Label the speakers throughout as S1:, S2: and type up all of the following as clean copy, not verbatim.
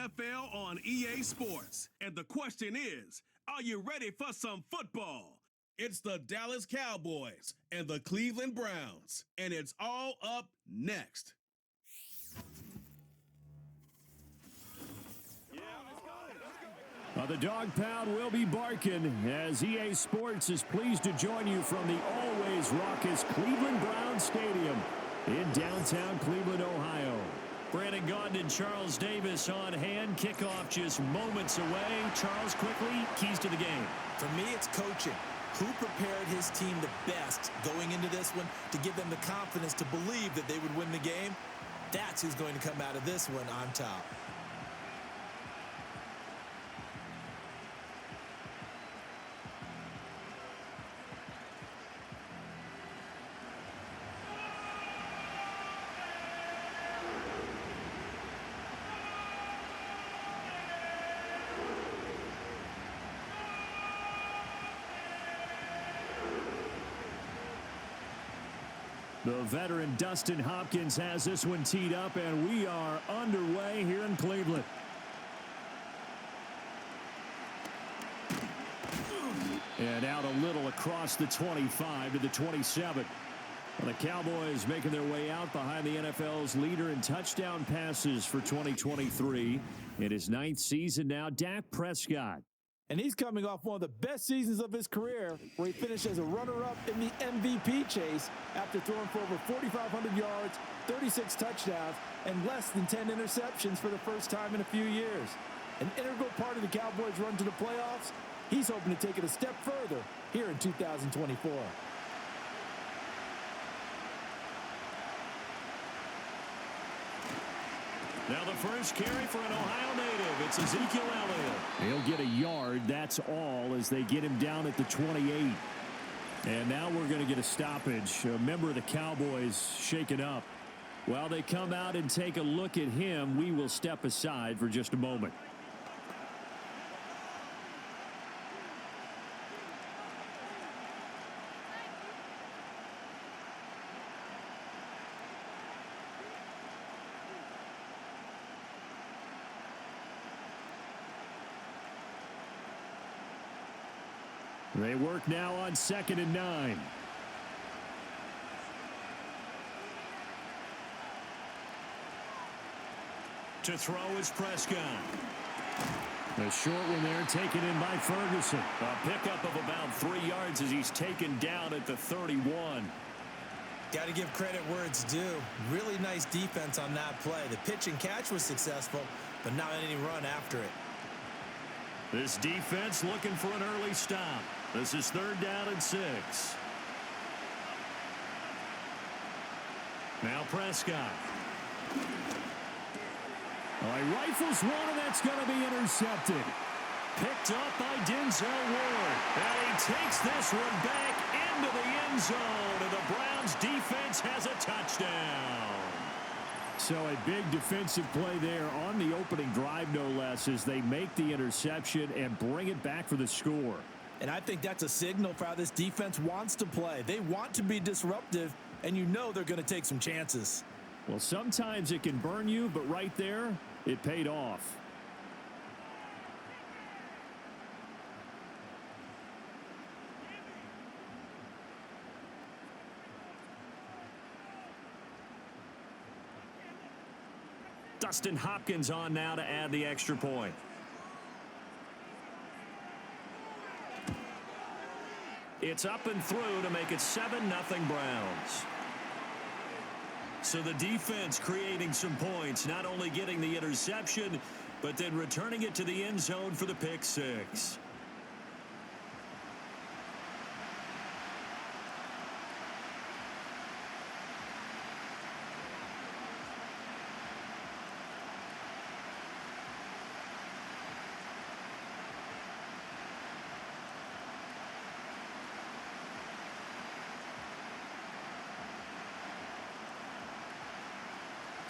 S1: NFL on EA Sports. And the question is, are you ready for some football? It's the Dallas Cowboys and the Cleveland Browns. And it's all up next.
S2: The dog pound will be barking as EA Sports is pleased to join you from the always raucous Cleveland Browns Stadium in downtown Cleveland, Ohio. Brandon Gaudin and Charles Davis on hand. Kickoff just moments away. Charles, quickly, keys to the game.
S3: For me, it's coaching. Who prepared his team the best going into this one to give them the confidence to believe that they would win the game? That's who's going to come out of this one on top.
S2: The veteran Dustin Hopkins has this one teed up, and we are underway here in Cleveland. And out a little across the 25 to the 27. The Cowboys making their way out behind the NFL's leader in touchdown passes for 2023. In his 9th season now, Dak Prescott.
S3: And he's coming off one of the best seasons of his career, where he finished as a runner-up in the MVP chase after throwing for over 4,500 yards, 36 touchdowns, and less than 10 interceptions for the first time in a few years. An integral part of the Cowboys' run to the playoffs, he's hoping to take it a step further here in 2024.
S2: Now the first carry for an Ohio native. It's Ezekiel Elliott. He'll get a yard, that's all, as they get him down at the 28. And now we're going to get a stoppage. A member of the Cowboys shaken up. While they come out and take a look at him, we will step aside for just a moment. They work now on 2nd and 9. To throw is Prescott. The short one there taken in by Ferguson. A pickup of about 3 yards as he's taken down at the 31.
S3: Got to give credit where it's due. Really nice defense on that play. The pitch and catch was successful, but not any run after it.
S2: This defense looking for an early stop. This is 3rd down and 6. Now Prescott. He rifles one, and that's going to be intercepted. Picked up by Denzel Ward. And he takes this one back into the end zone, and the Browns defense has a touchdown. So a big defensive play there on the opening drive, no less, as they make the interception and bring it back for the score.
S3: And I think that's a signal for how this defense wants to play. They want to be disruptive, and you know they're going to take some chances.
S2: Well, sometimes it can burn you, but right there, it paid off. Dustin Hopkins on now to add the extra point. It's up and through to make it 7-0 Browns. So the defense creating some points, not only getting the interception, but then returning it to the end zone for the pick six.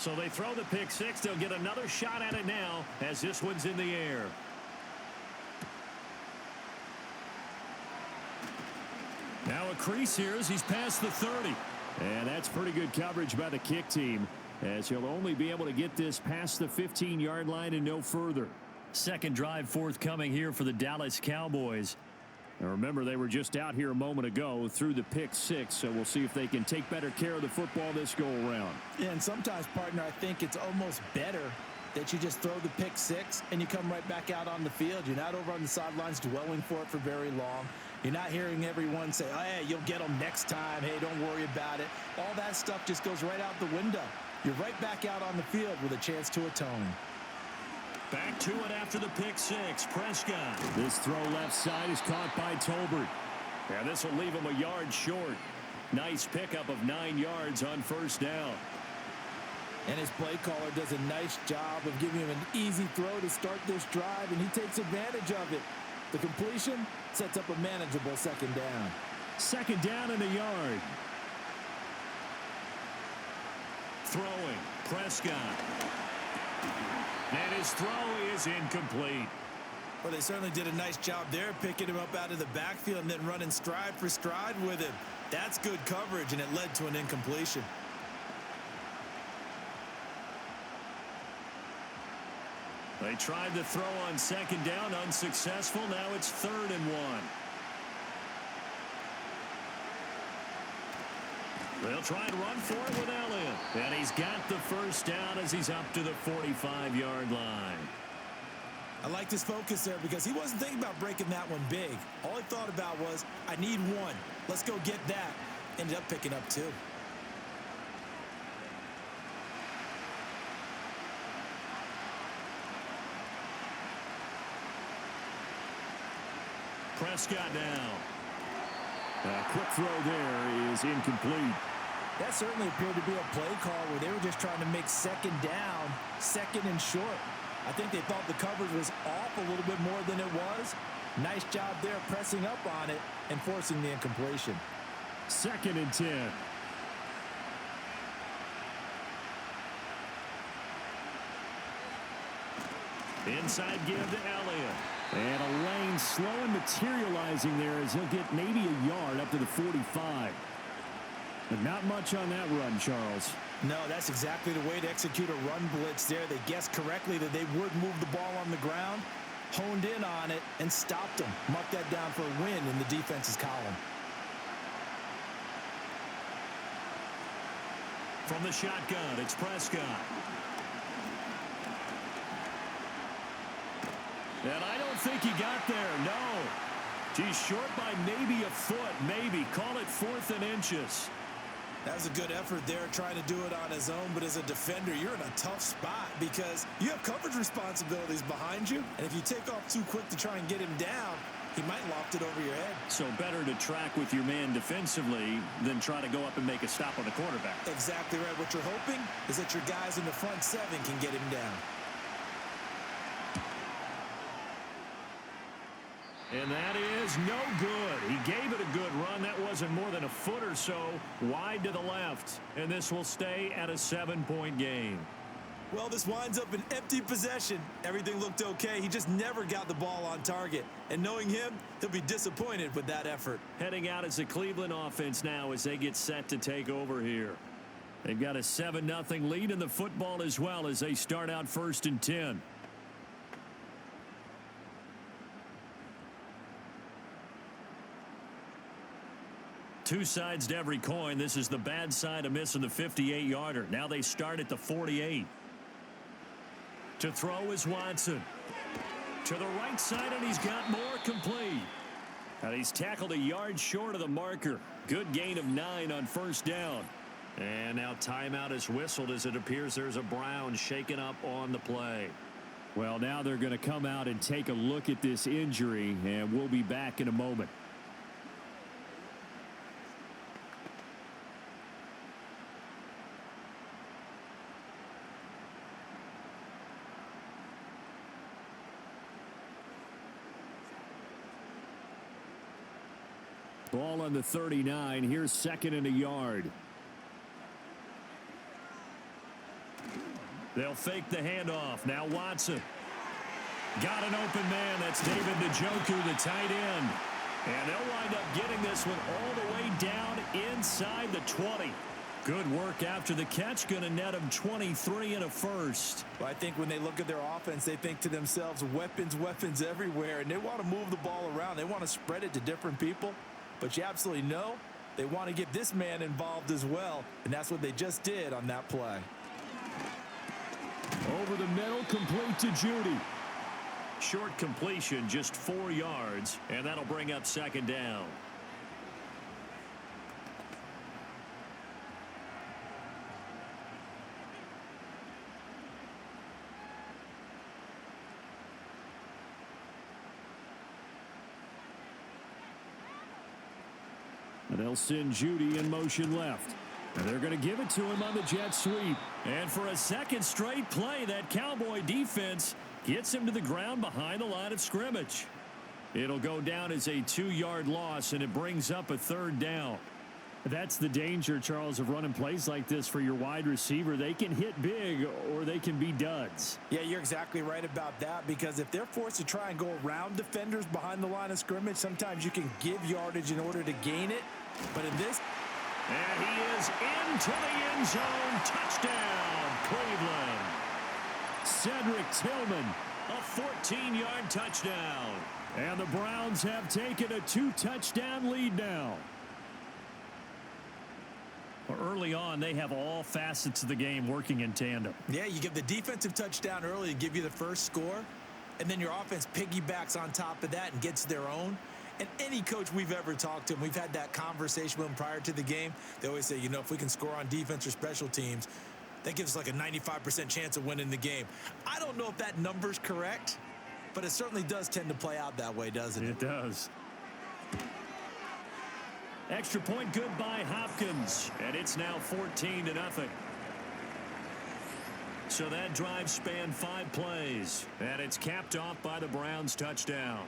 S2: So they throw the pick six. They'll get another shot at it now as this one's in the air. Now a crease here as he's past the 30. And that's pretty good coverage by the kick team. as he'll only be able to get this past the 15-yard line and no further. Second drive forthcoming here for the Dallas Cowboys. And remember, they were just out here a moment ago through the pick six, so we'll see if they can take better care of the football this go-around.
S3: Yeah, and sometimes, partner, I think it's almost better that you just throw the pick six and you come right back out on the field. You're not over on the sidelines dwelling for it for very long. You're not hearing everyone say, oh, hey, you'll get them next time. Hey, don't worry about it. All that stuff just goes right out the window. You're right back out on the field with a chance to atone.
S2: Back to it after the pick six. Prescott. This throw left side is caught by Tolbert. And this will leave him a yard short. Nice pickup of 9 yards on first down.
S3: And his play caller does a nice job of giving him an easy throw to start this drive, and he takes advantage of it. The completion sets up a manageable second down.
S2: Second down and a yard. Throwing. Prescott. And his throw is incomplete.
S3: Well, they certainly did a nice job there, picking him up out of the backfield and then running stride for stride with him. That's good coverage, and it led to an incompletion.
S2: They tried to throw on second down, unsuccessful. Now it's 3rd and 1. They'll try and run for it with Elliott. And he's got the first down as he's up to the 45-yard line.
S3: I liked his focus there because he wasn't thinking about breaking that one big. All he thought about was, I need one. Let's go get that. Ended up picking up 2.
S2: Prescott now. A quick throw there is incomplete.
S3: That certainly appeared to be a play call where they were just trying to make second down, second and short. I think they thought the coverage was off a little bit more than it was. Nice job there pressing up on it and forcing the incompletion.
S2: 2nd and 10. Inside give to Elliott. And a lane slow and materializing there as he'll get maybe a yard up to the 45. But not much on that run, Charles.
S3: No, that's exactly the way to execute a run blitz there. They guessed correctly that they would move the ball on the ground, honed in on it, and stopped them. Marked that down for a win in the defense's column.
S2: From the shotgun, it's Prescott. And I don't think he got there, no. He's short by maybe a foot, maybe. Call it 4th and inches.
S3: That was a good effort there trying to do it on his own, but as a defender, you're in a tough spot because you have coverage responsibilities behind you, and if you take off too quick to try and get him down, he might loft it over your head.
S2: So better to track with your man defensively than try to go up and make a stop on the quarterback.
S3: Exactly right. What you're hoping is that your guys in the front 7 can get him down.
S2: And that is no good. He gave it a good run. That wasn't more than a foot or so wide to the left. And this will stay at a 7-point game.
S3: Well, this winds up an empty possession. Everything looked okay. He just never got the ball on target. And knowing him, he'll be disappointed with that effort.
S2: Heading out as the Cleveland offense now as they get set to take over here. They've got a 7-0 lead in the football as well as they start out 1st and 10. Two sides to every coin. This is the bad side of missing the 58-yarder. Now they start at the 48. To throw is Watson. To the right side, and he's got more complete. And he's tackled a yard short of the marker. Good gain of 9 on first down. And now timeout is whistled as it appears there's a Brown shaken up on the play. Well, now they're going to come out and take a look at this injury, and we'll be back in a moment. Ball on the 39. Here's 2nd and a yard. They'll fake the handoff. Now Watson. Got an open man. That's David Njoku, the tight end. And they'll wind up getting this one all the way down inside the 20. Good work after the catch. Going to net him 23 and a first.
S3: Well, I think when they look at their offense, they think to themselves, weapons, weapons everywhere, and they want to move the ball around. They want to spread it to different people, but you absolutely know they want to get this man involved as well, and that's what they just did on that play.
S2: Over the middle, complete to Judy. Short completion, just 4 yards, and that'll bring up second down. And they'll send Judy in motion left. And they're going to give it to him on the jet sweep. And for a second straight play, that Cowboy defense gets him to the ground behind the line of scrimmage. It'll go down as a 2-yard loss, and it brings up a third down. That's the danger, Charles, of running plays like this for your wide receiver. They can hit big or they can be duds.
S3: Yeah, you're exactly right about that, because if they're forced to try and go around defenders behind the line of scrimmage, sometimes you can give yardage in order to gain it. But in this...
S2: And he is into the end zone. Touchdown, Cleveland. Cedric Tillman, a 14-yard touchdown. And the Browns have taken a 2-touchdown lead now. Early on, they have all facets of the game working in tandem.
S3: Yeah, you give the defensive touchdown early to give you the first score, and then your offense piggybacks on top of that and gets their own. And any coach we've ever talked to, and we've had that conversation with them prior to the game, they always say, you know, if we can score on defense or special teams, that gives us like a 95% chance of winning the game. I don't know if that number's correct, but it certainly does tend to play out that way, doesn't it?
S2: It does. Extra point good by Hopkins, and it's now 14-0. So that drive spanned 5 plays, and it's capped off by the Browns' touchdown.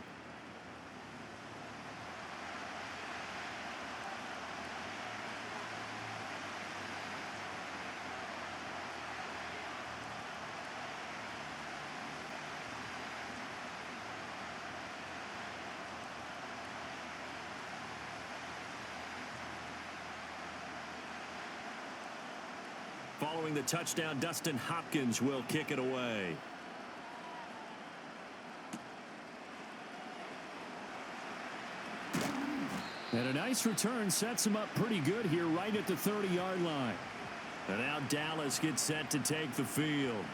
S2: Following the touchdown, Dustin Hopkins will kick it away. And a nice return sets him up pretty good here right at the 30-yard line. And now Dallas gets set to take the field.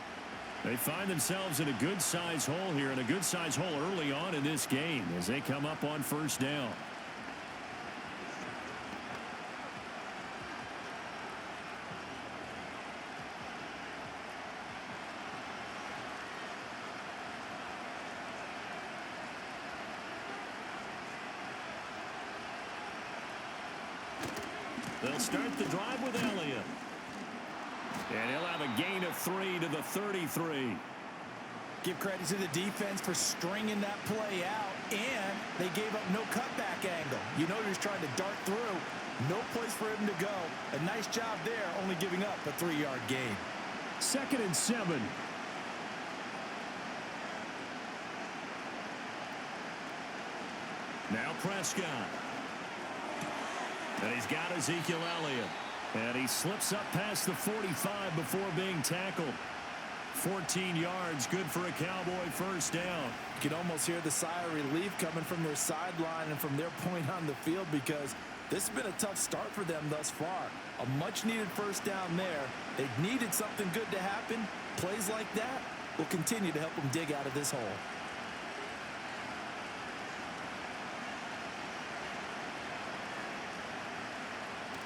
S2: They find themselves in a good-sized hole here, and a good-sized hole early on in this game as they come up on first down. They'll start the drive with Elliott. And he'll have a gain of 3 to the 33.
S3: Give credit to the defense for stringing that play out, and they gave up no cutback angle. You know, he's trying to dart through. No place for him to go. A nice job there, only giving up a 3-yard gain.
S2: 2nd and 7. Now Prescott. And he's got Ezekiel Elliott. And he slips up past the 45 before being tackled. 14 yards, good for a Cowboy first down.
S3: You can almost hear the sigh of relief coming from their sideline and from their point on the field, because this has been a tough start for them thus far. A much-needed first down there. They needed something good to happen. Plays like that will continue to help them dig out of this hole.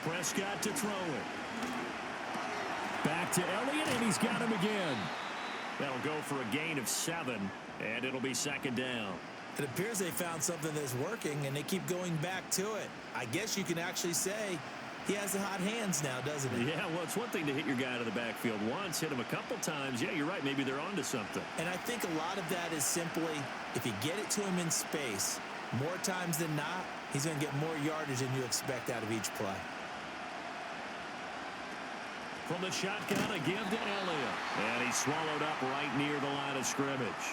S2: Prescott to throw it. Back to Elliott, and he's got him again. That'll go for a gain of 7, and it'll be 2nd down.
S3: It appears they found something that's working, and they keep going back to it. I guess you can actually say he has the hot hands now, doesn't he?
S2: Yeah, well, it's one thing to hit your guy out of the backfield once, hit him a couple times. Yeah, you're right. Maybe they're onto something.
S3: And I think a lot of that is simply, if you get it to him in space, more times than not, he's going to get more yardage than you expect out of each play.
S2: From the shotgun, a give to Elliott. And he's swallowed up right near the line of scrimmage.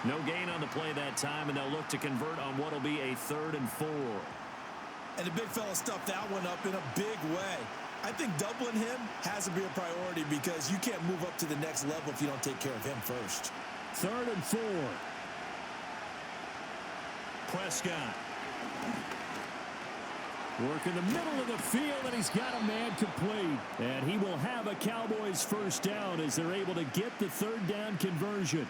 S2: No gain on the play that time, and they'll look to convert on what will be a 3rd and 4.
S3: And the big fella stuffed that one up in a big way. I think doubling him has to be a priority because you can't move up to the next level if you don't take care of him first.
S2: 3rd and 4. Prescott. Work in the middle of the field, and he's got a man complete. And he will have a Cowboys first down as they're able to get the 3rd down conversion.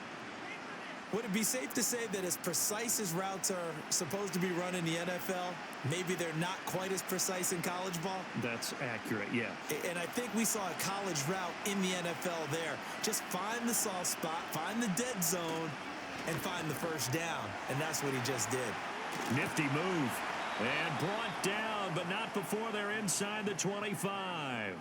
S3: Would it be safe to say that as precise as routes are supposed to be run in the NFL, maybe they're not quite as precise in college ball?
S2: That's accurate, yeah.
S3: And I think we saw a college route in the NFL there. Just find the soft spot, find the dead zone, and find the first down. And that's what he just did.
S2: Nifty move. And brought down, but not before they're inside the 25.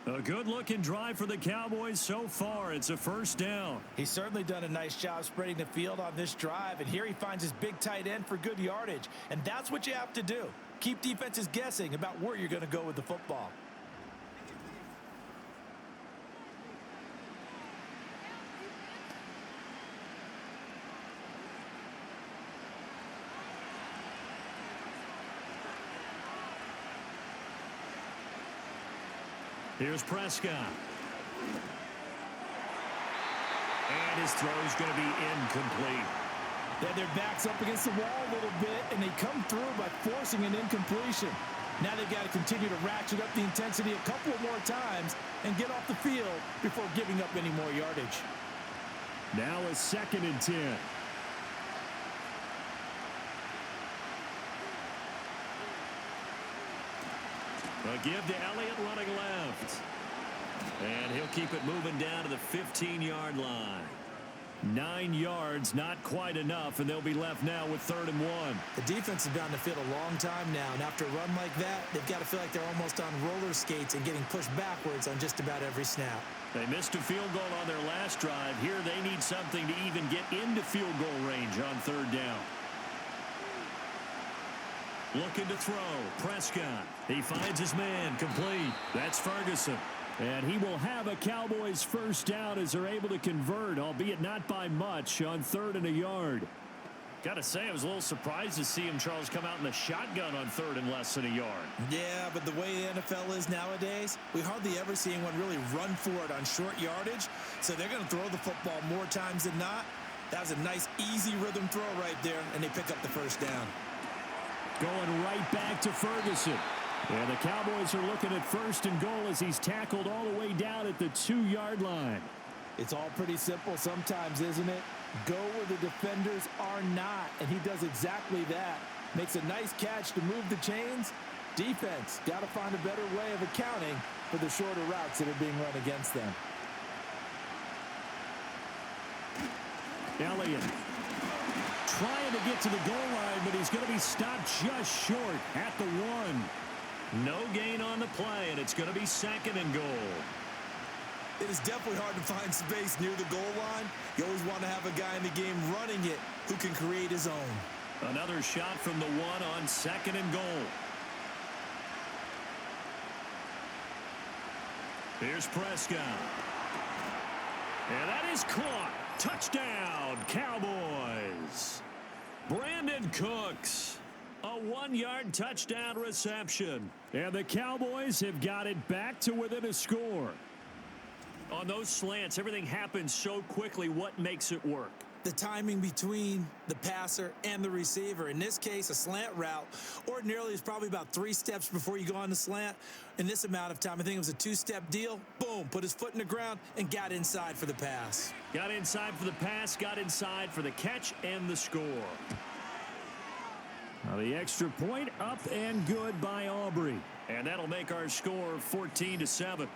S2: A good-looking drive for the Cowboys so far. It's a first down.
S3: He's certainly done a nice job spreading the field on this drive, and here he finds his big tight end for good yardage. And that's what you have to do. Keep defenses guessing about where you're going to go with the football.
S2: Here's Prescott. And his throw's going to be incomplete.
S3: Yeah, their back's up against the wall a little bit, and they come through by forcing an incompletion. Now they've got to continue to ratchet up the intensity a couple of more times and get off the field before giving up any more yardage.
S2: Now a 2nd and 10. A give to Elliott running left. And he'll keep it moving down to the 15-yard line. 9 yards, not quite enough, and they'll be left now with 3rd and 1.
S3: The defense has been on the field a long time now, and after a run like that, they've got to feel like they're almost on roller skates and getting pushed backwards on just about every snap.
S2: They missed a field goal on their last drive. Here they need something to even get into field goal range on 3rd down. Looking to throw. Prescott. He finds his man. Complete. That's Ferguson. And he will have a Cowboys first down as they're able to convert, albeit not by much, on 3rd and a yard. Got to say, I was a little surprised to see him, Charles, come out in the shotgun on 3rd and less than a yard.
S3: Yeah, but the way the NFL is nowadays, we hardly ever see anyone really run for it on short yardage. So they're going to throw the football more times than not. That was a nice, easy rhythm throw right there, and they pick up the first down.
S2: Going right back to Ferguson. And the Cowboys are looking at 1st and goal as he's tackled all the way down at the 2-yard line.
S3: It's all pretty simple sometimes, isn't it? Go where the defenders are not, and he does exactly that. Makes a nice catch to move the chains. Defense got to find a better way of accounting for the shorter routes that are being run against them.
S2: Elliott trying to get to the goal line, but he's going to be stopped just short at the 1. No gain on the play, and it's going to be 2nd and goal.
S3: It is definitely hard to find space near the goal line. You always want to have a guy in the game running it who can create his own.
S2: Another shot from the 1 on 2nd and goal. Here's Prescott. And that is caught. Touchdown, Cowboys. Brandon Cooks. A 1-yard touchdown reception. And the Cowboys have got it back to within a score. On those slants, everything happens so quickly. What makes it work?
S3: The timing between the passer and the receiver. In this case, a slant route ordinarily is probably about 3 steps before you go on the slant. In this amount of time, I think it was a 2-step deal. Boom, put his foot in the ground and got inside for the pass.
S2: Got inside for the pass, got inside for the catch and the score. Now the extra point up and good by Aubrey. And that'll make our score 14-7.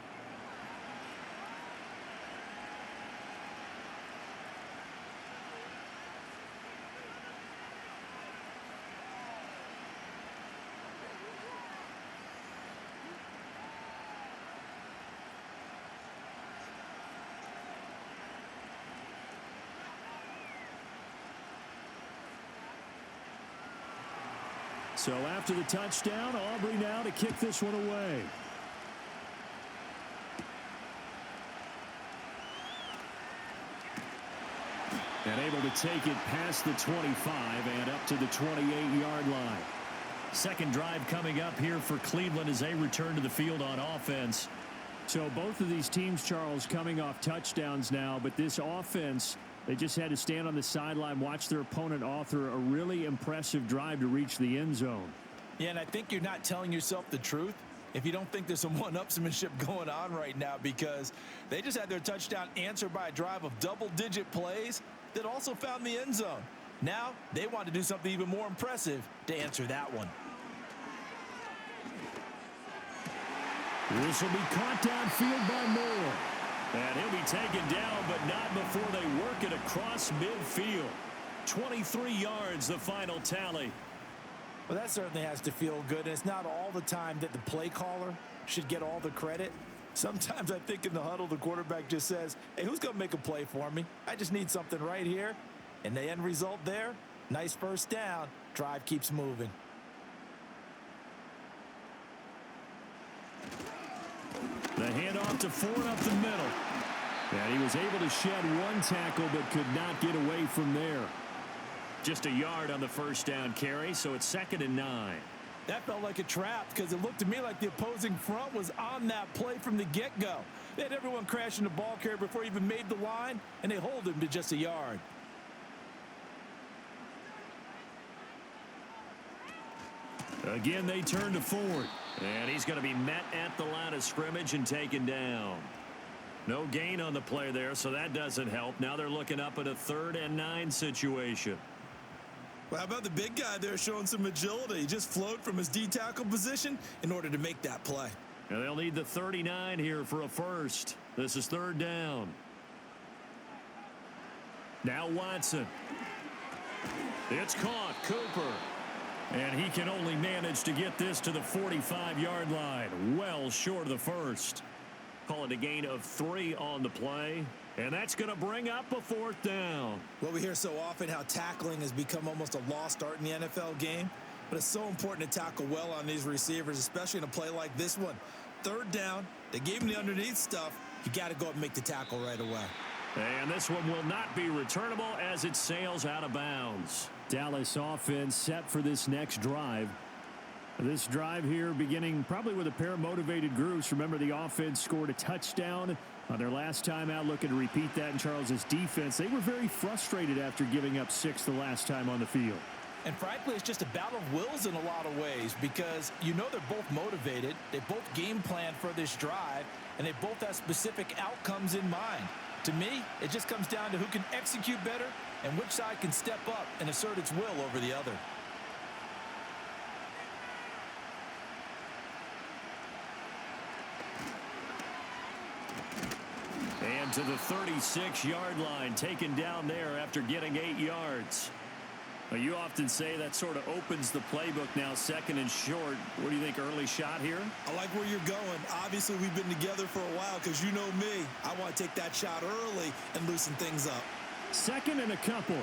S2: So after the touchdown, Aubrey now to kick this one away. And able to take it past the 25 and up to the 28-yard line. Second drive coming up here for Cleveland as they return to the field on offense.
S3: So both of these teams, Charles, coming off touchdowns now, but this offense, they just had to stand on the sideline, watch their opponent author a really impressive drive to reach the end zone.
S4: Yeah, and I think you're not telling yourself the truth if you don't think there's some one-upsmanship going on right now, because they just had their touchdown answered by a drive of double-digit plays that also found the end zone. Now they want to do something even more impressive to answer that one.
S2: This will be caught downfield by Moore. And he'll be taken down, but not before they work it across midfield. 23 yards, the final tally.
S4: Well, that certainly has to feel good. And it's not all the time that the play caller should get all the credit. Sometimes I think in the huddle, the quarterback just says, hey, who's going to make a play for me? I just need something right here. And the end result there, nice first down. Drive keeps moving.
S2: The handoff to Ford up the middle.
S3: And he was able to shed one tackle but could not get away from there.
S2: Just a yard on the first down carry, so it's 2nd and 9.
S4: That felt like a trap because it looked to me like the opposing front was on that play from the get-go. They had everyone crashing the ball carrier before he even made the line, and they hold him to just a yard.
S2: Again, they turn to Ford. And he's going to be met at the line of scrimmage and taken down. No gain on the play there, so that doesn't help. Now they're looking up at a 3rd and 9 situation.
S4: Well, how about the big guy there showing some agility? He just flowed from his D-tackle position in order to make that play.
S2: And they'll need the 39 here for a first. This is 3rd down. Now Watson. It's caught. Cooper. And he can only manage to get this to the 45-yard line. Well short of the first. Call it a gain of 3 on the play. And that's going to bring up a 4th down.
S4: Well, we hear so often how tackling has become almost a lost art in the NFL game. But it's so important to tackle well on these receivers, especially in a play like this one. 3rd down. They gave him the underneath stuff. You got to go up and make the tackle right away.
S2: And this one will not be returnable as it sails out of bounds.
S3: Dallas offense set for this next drive. This drive here beginning probably with a pair of motivated groups. Remember, the offense scored a touchdown on their last time out, looking to repeat that in Charles's defense. They were very frustrated after giving up 6 the last time on the field.
S4: And frankly, it's just a battle of wills in a lot of ways, because you know they're both motivated. They both game plan for this drive, and they both have specific outcomes in mind. To me, it just comes down to who can execute better and which side can step up and assert its will over the other.
S2: And to the 36-yard line, taken down there after getting 8 yards. Now, you often say that sort of opens the playbook now, 2nd and short. What do you think, early shot here?
S4: I like where you're going. Obviously, we've been together for a while because you know me. I want to take that shot early and loosen things up.
S3: 2nd and a couple.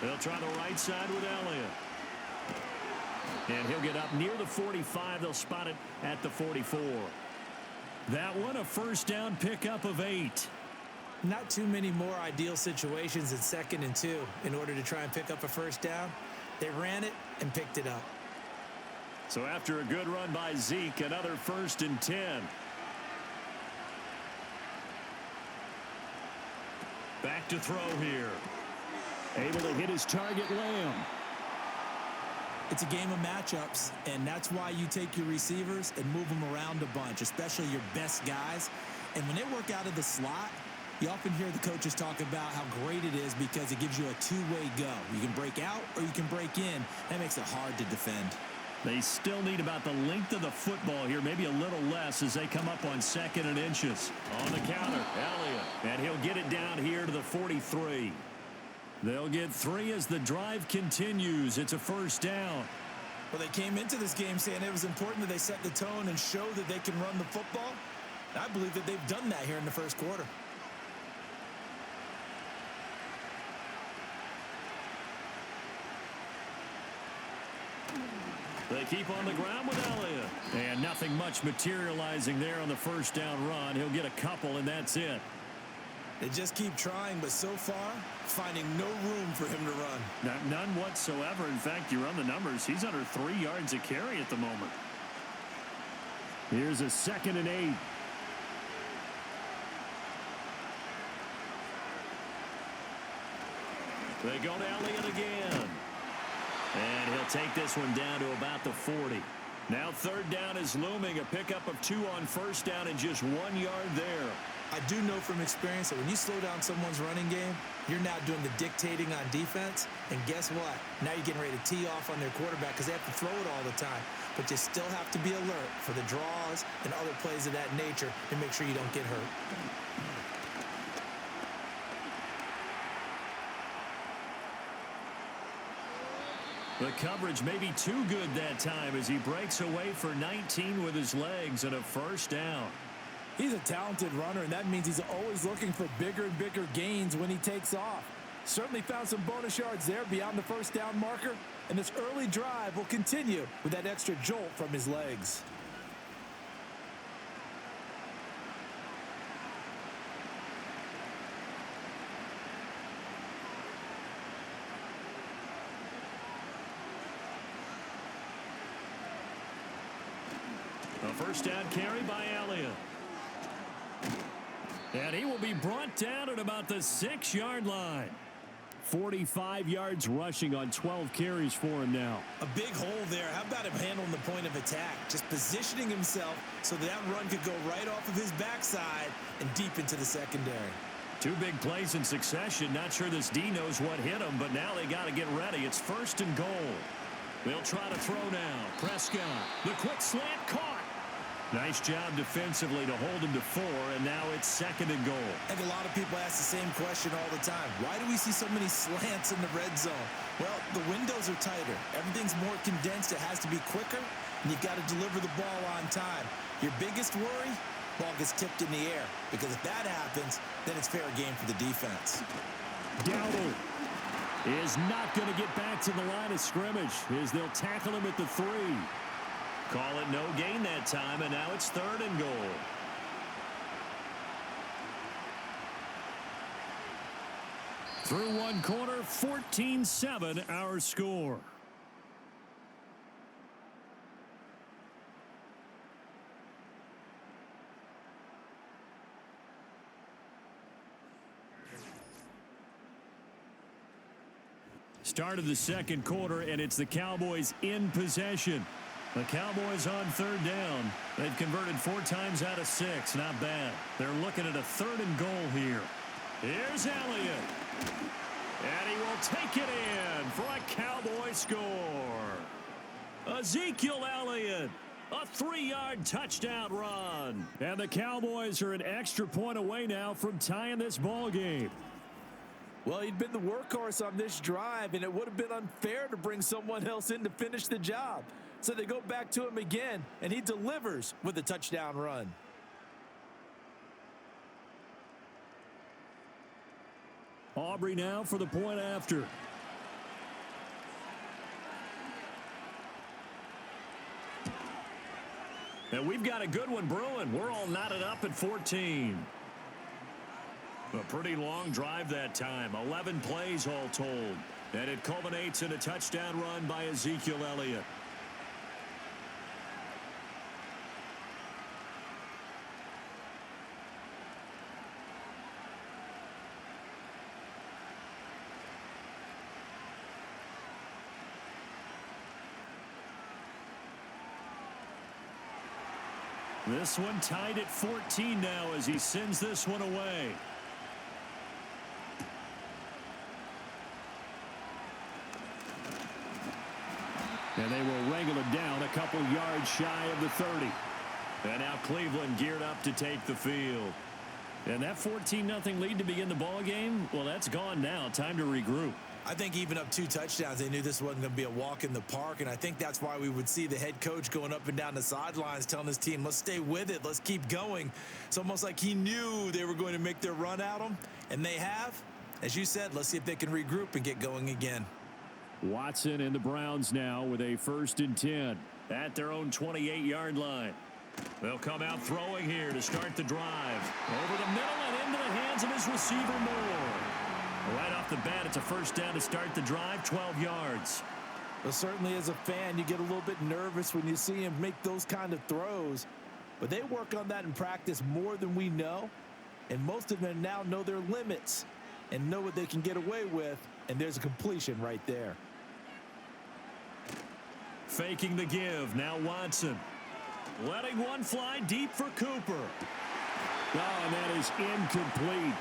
S2: They'll try the right side with Elliott. And he'll get up near the 45. They'll spot it at the 44. That one, a first down pickup of 8.
S4: Not too many more ideal situations in 2nd and 2 in order to try and pick up a first down. They ran it and picked it up.
S2: So after a good run by Zeke, another 1st and 10. Back to throw here.
S3: Able to hit his target, Lamb.
S4: It's a game of matchups, and that's why you take your receivers and move them around a bunch, especially your best guys. And when they work out of the slot, you often hear the coaches talk about how great it is because it gives you a two-way go. You can break out or you can break in. That makes it hard to defend.
S2: They still need about the length of the football here, maybe a little less as they come up on 2nd and inches. On the counter, Elliott, and he'll get it down here to the 43. They'll get 3 as the drive continues. It's a first down.
S4: Well, they came into this game saying it was important that they set the tone and show that they can run the football. And I believe that they've done that here in the first quarter.
S2: They keep on the ground with Elliott. And nothing much materializing there on the first down run. He'll get a couple, and that's it.
S4: They just keep trying, but so far, finding no room for him to run.
S2: None whatsoever. In fact, you run the numbers. He's under 3 yards a carry at the moment. Here's a 2nd and 8. They go to Elliott again. And he'll take this one down to about the 40. Now 3rd down is looming. A pickup of 2 on 1st down and just 1 yard there.
S4: I do know from experience that when you slow down someone's running game, you're now doing the dictating on defense. And guess what? Now you're getting ready to tee off on their quarterback because they have to throw it all the time. But you still have to be alert for the draws and other plays of that nature to make sure you don't get hurt.
S2: The coverage may be too good that time as he breaks away for 19 with his legs and a 1st down.
S3: He's a talented runner, and that means he's always looking for bigger and bigger gains when he takes off. Certainly found some bonus yards there beyond the 1st down marker, and this early drive will continue with that extra jolt from his legs.
S2: A 1st down carry by Elliott. And he will be brought down at about the 6-yard line. 45 yards rushing on 12 carries for him now.
S4: A big hole there. How about him handling the point of attack? Just positioning himself so that run could go right off of his backside and deep into the secondary.
S2: 2 big plays in succession. Not sure this D knows what hit him, but now they got to get ready. It's 1st and goal. They'll try to throw now. Prescott, the quick slant caught. Nice job defensively to hold him to 4, and now it's 2nd and goal.
S4: I think a lot of people ask the same question all the time. Why do we see so many slants in the red zone? Well, the windows are tighter. Everything's more condensed. It has to be quicker, and you've got to deliver the ball on time. Your biggest worry? Ball gets tipped in the air, because if that happens, then it's fair game for the defense.
S2: Dowdle is not going to get back to the line of scrimmage as they'll tackle him at the 3. Call it no gain that time, and now it's 3rd and goal. Through 1 quarter, 14-7 our score. Start of the 2nd quarter, and it's the Cowboys in possession. The Cowboys on 3rd down. They've converted 4 times out of 6. Not bad. They're looking at a 3rd and goal here. Here's Elliott. And he will take it in for a Cowboy score. Ezekiel Elliott. A 3-yard touchdown run. And the Cowboys are an extra point away now from tying this ball game.
S3: Well, he'd been the workhorse on this drive, and it would have been unfair to bring someone else in to finish the job. So they go back to him again, and he delivers with a touchdown run.
S2: Aubrey now for the point after. And we've got a good one brewing. We're all knotted up at 14. A pretty long drive that time. 11 plays all told. And it culminates in a touchdown run by Ezekiel Elliott. This one tied at 14 now as he sends this one away. And they will wrangle him down a couple yards shy of the 30. And now Cleveland geared up to take the field. And that 14-0 lead to begin the ball game, well, that's gone now. Time to regroup.
S4: I think even up 2 touchdowns, they knew this wasn't going to be a walk in the park, and I think that's why we would see the head coach going up and down the sidelines telling his team, let's stay with it, let's keep going. It's almost like he knew they were going to make their run at him, and they have. As you said, let's see if they can regroup and get going again.
S2: Watson and the Browns now with a 1st and 10 at their own 28-yard line. They'll come out throwing here to start the drive. Over the middle and into the hands of his receiver, Moore. Right off the bat, it's a first down to start the drive, 12 yards.
S3: Well, certainly as a fan, you get a little bit nervous when you see him make those kind of throws. But they work on that in practice more than we know. And most of them now know their limits and know what they can get away with. And there's a completion right there.
S2: Faking the give. Now Watson. Letting one fly deep for Cooper. Oh, and that is incomplete.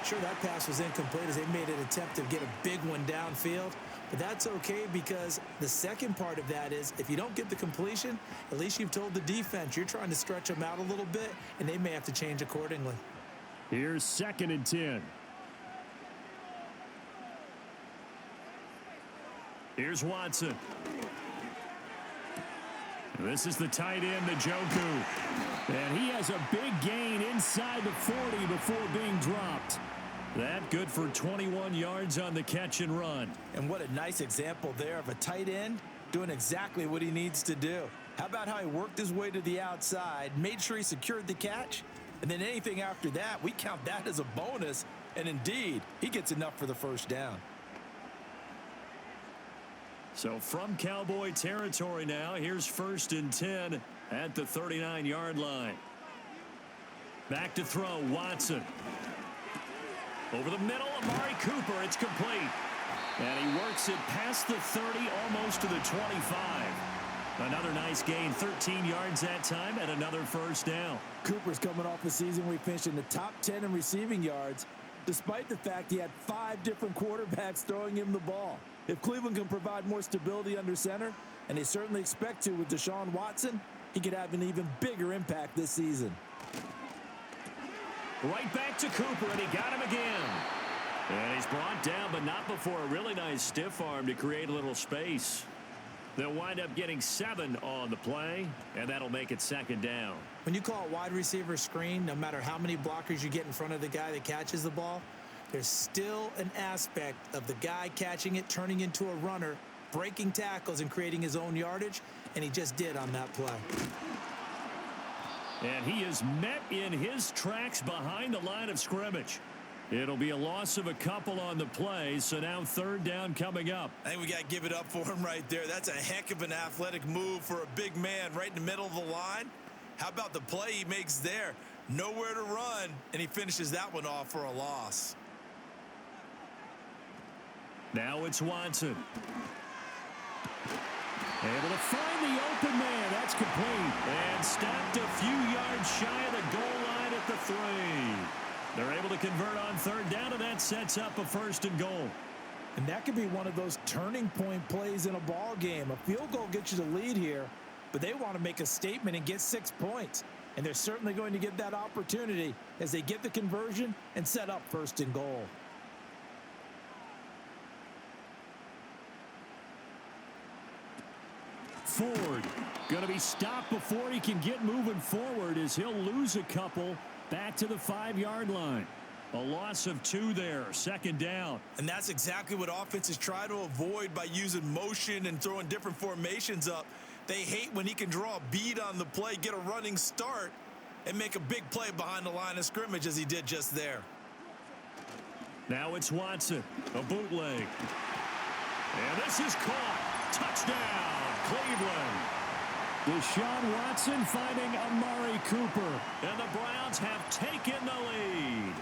S4: Sure, that pass was incomplete as they made an attempt to get a big one downfield. But that's okay because the second part of that is if you don't get the completion, at least you've told the defense you're trying to stretch them out a little bit, and they may have to change accordingly.
S2: Here's 2nd and 10. Here's Watson. This is the tight end, Njoku. And he has a big gain inside the 40 before being dropped. That good for 21 yards on the catch and run.
S3: And what a nice example there of a tight end doing exactly what he needs to do. How about how he worked his way to the outside, made sure he secured the catch, and then anything after that, we count that as a bonus. And indeed, he gets enough for the first down.
S2: So from Cowboy territory now, here's 1st and 10 at the 39-yard line. Back to throw, Watson. Over the middle, Amari Cooper, it's complete. And he works it past the 30, almost to the 25. Another nice gain, 13 yards that time, and another first down.
S3: Cooper's coming off a season where he finished in the top 10 in receiving yards, despite the fact he had 5 different quarterbacks throwing him the ball. If Cleveland can provide more stability under center, and they certainly expect to with Deshaun Watson, he could have an even bigger impact this season.
S2: Right back to Cooper, and he got him again. And he's brought down, but not before a really nice stiff arm to create a little space. They'll wind up getting 7 on the play, and that'll make it 2nd down.
S4: When you call a wide receiver screen, no matter how many blockers you get in front of the guy that catches the ball, there's still an aspect of the guy catching it, turning into a runner, breaking tackles and creating his own yardage, and he just did on that play.
S2: And he is met in his tracks behind the line of scrimmage. It'll be a loss of a couple on the play, so now 3rd down coming up.
S3: I think we got to give it up for him right there. That's a heck of an athletic move for a big man right in the middle of the line. How about the play he makes there? Nowhere to run, and he finishes that one off for a loss.
S2: Now it's Watson. Able to find the open man. That's complete. And stopped a few yards shy of the goal line at the 3. They're able to convert on 3rd down, and that sets up a 1st and goal.
S3: And that could be one of those turning point plays in a ball game. A field goal gets you the lead here, but they want to make a statement and get 6 points. And they're certainly going to get that opportunity as they get the conversion and set up 1st and goal.
S2: Ford going to be stopped before he can get moving forward as he'll lose a couple back to the 5-yard line. A loss of 2 there, 2nd down.
S3: And that's exactly what offenses try to avoid by using motion and throwing different formations up. They hate when he can draw a bead on the play, get a running start, and make a big play behind the line of scrimmage as he did just there.
S2: Now it's Watson, a bootleg. And this is caught. Touchdown, Cleveland. Deshaun Watson finding Amari Cooper. And the Browns have taken the lead.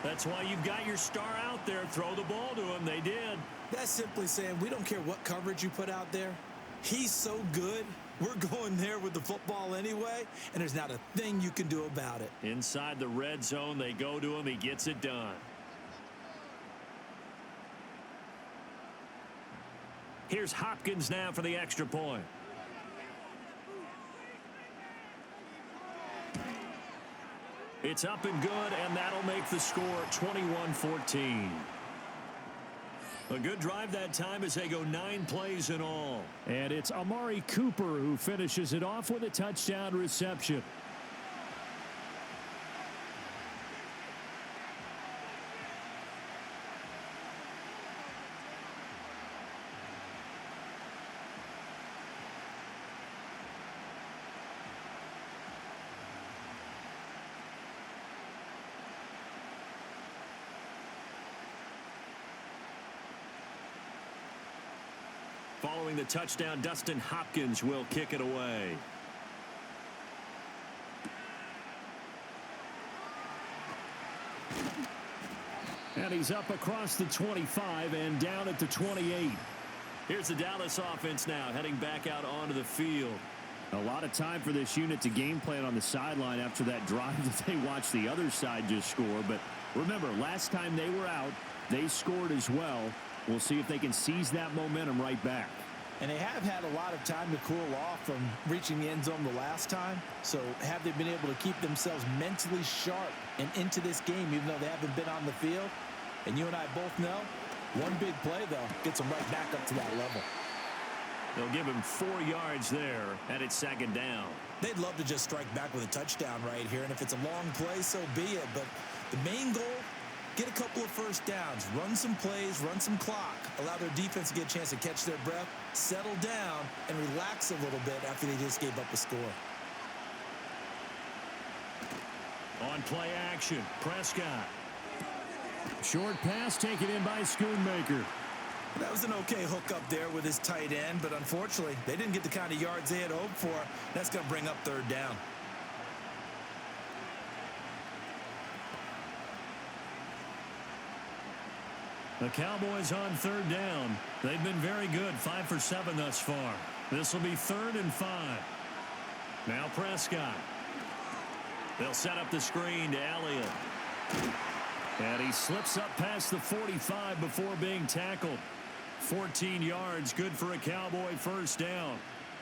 S2: That's why you've got your star out there. Throw the ball to him. They did.
S4: That's simply saying we don't care what coverage you put out there. He's so good. We're going there with the football anyway, and there's not a thing you can do about it.
S2: Inside the red zone, they go to him. He gets it done. Here's Hopkins now for the extra point. It's up and good, and that'll make the score 21-14. A good drive that time as they go 9 plays in all. And it's Amari Cooper who finishes it off with a touchdown reception. Following the touchdown, Dustin Hopkins will kick it away. And he's up across the 25 and down at the 28. Here's the Dallas offense now heading back out onto the field.
S5: A lot of time for this unit to game plan on the sideline after that drive that they watched the other side just score. But remember, last time they were out, they scored as well. We'll see if they can seize that momentum right back.
S3: And they have had a lot of time to cool off from reaching the end zone the last time. So have they been able to keep themselves mentally sharp and into this game even though they haven't been on the field? And you and I both know, one big play, though, gets them right back up to that level.
S2: They'll give him 4 yards there, and it's second down.
S4: They'd love to just strike back with a touchdown right here, and if it's a long play, so be it. But the main goal, get a couple of first downs, run some plays, run some clock, allow their defense to get a chance to catch their breath, settle down, and relax a little bit after they just gave up a score.
S2: On play action, Prescott.
S5: Short pass taken in by Schoonmaker.
S4: That was an okay hook up there with his tight end, but unfortunately, they didn't get the kind of yards they had hoped for. That's going to bring up third down.
S2: The Cowboys on third down. They've been very good, 5 for 7 thus far. This will be 3rd and 5. Now Prescott. They'll set up the screen to Elliott. And he slips up past the 45 before being tackled. 14 yards, good for a Cowboy first down.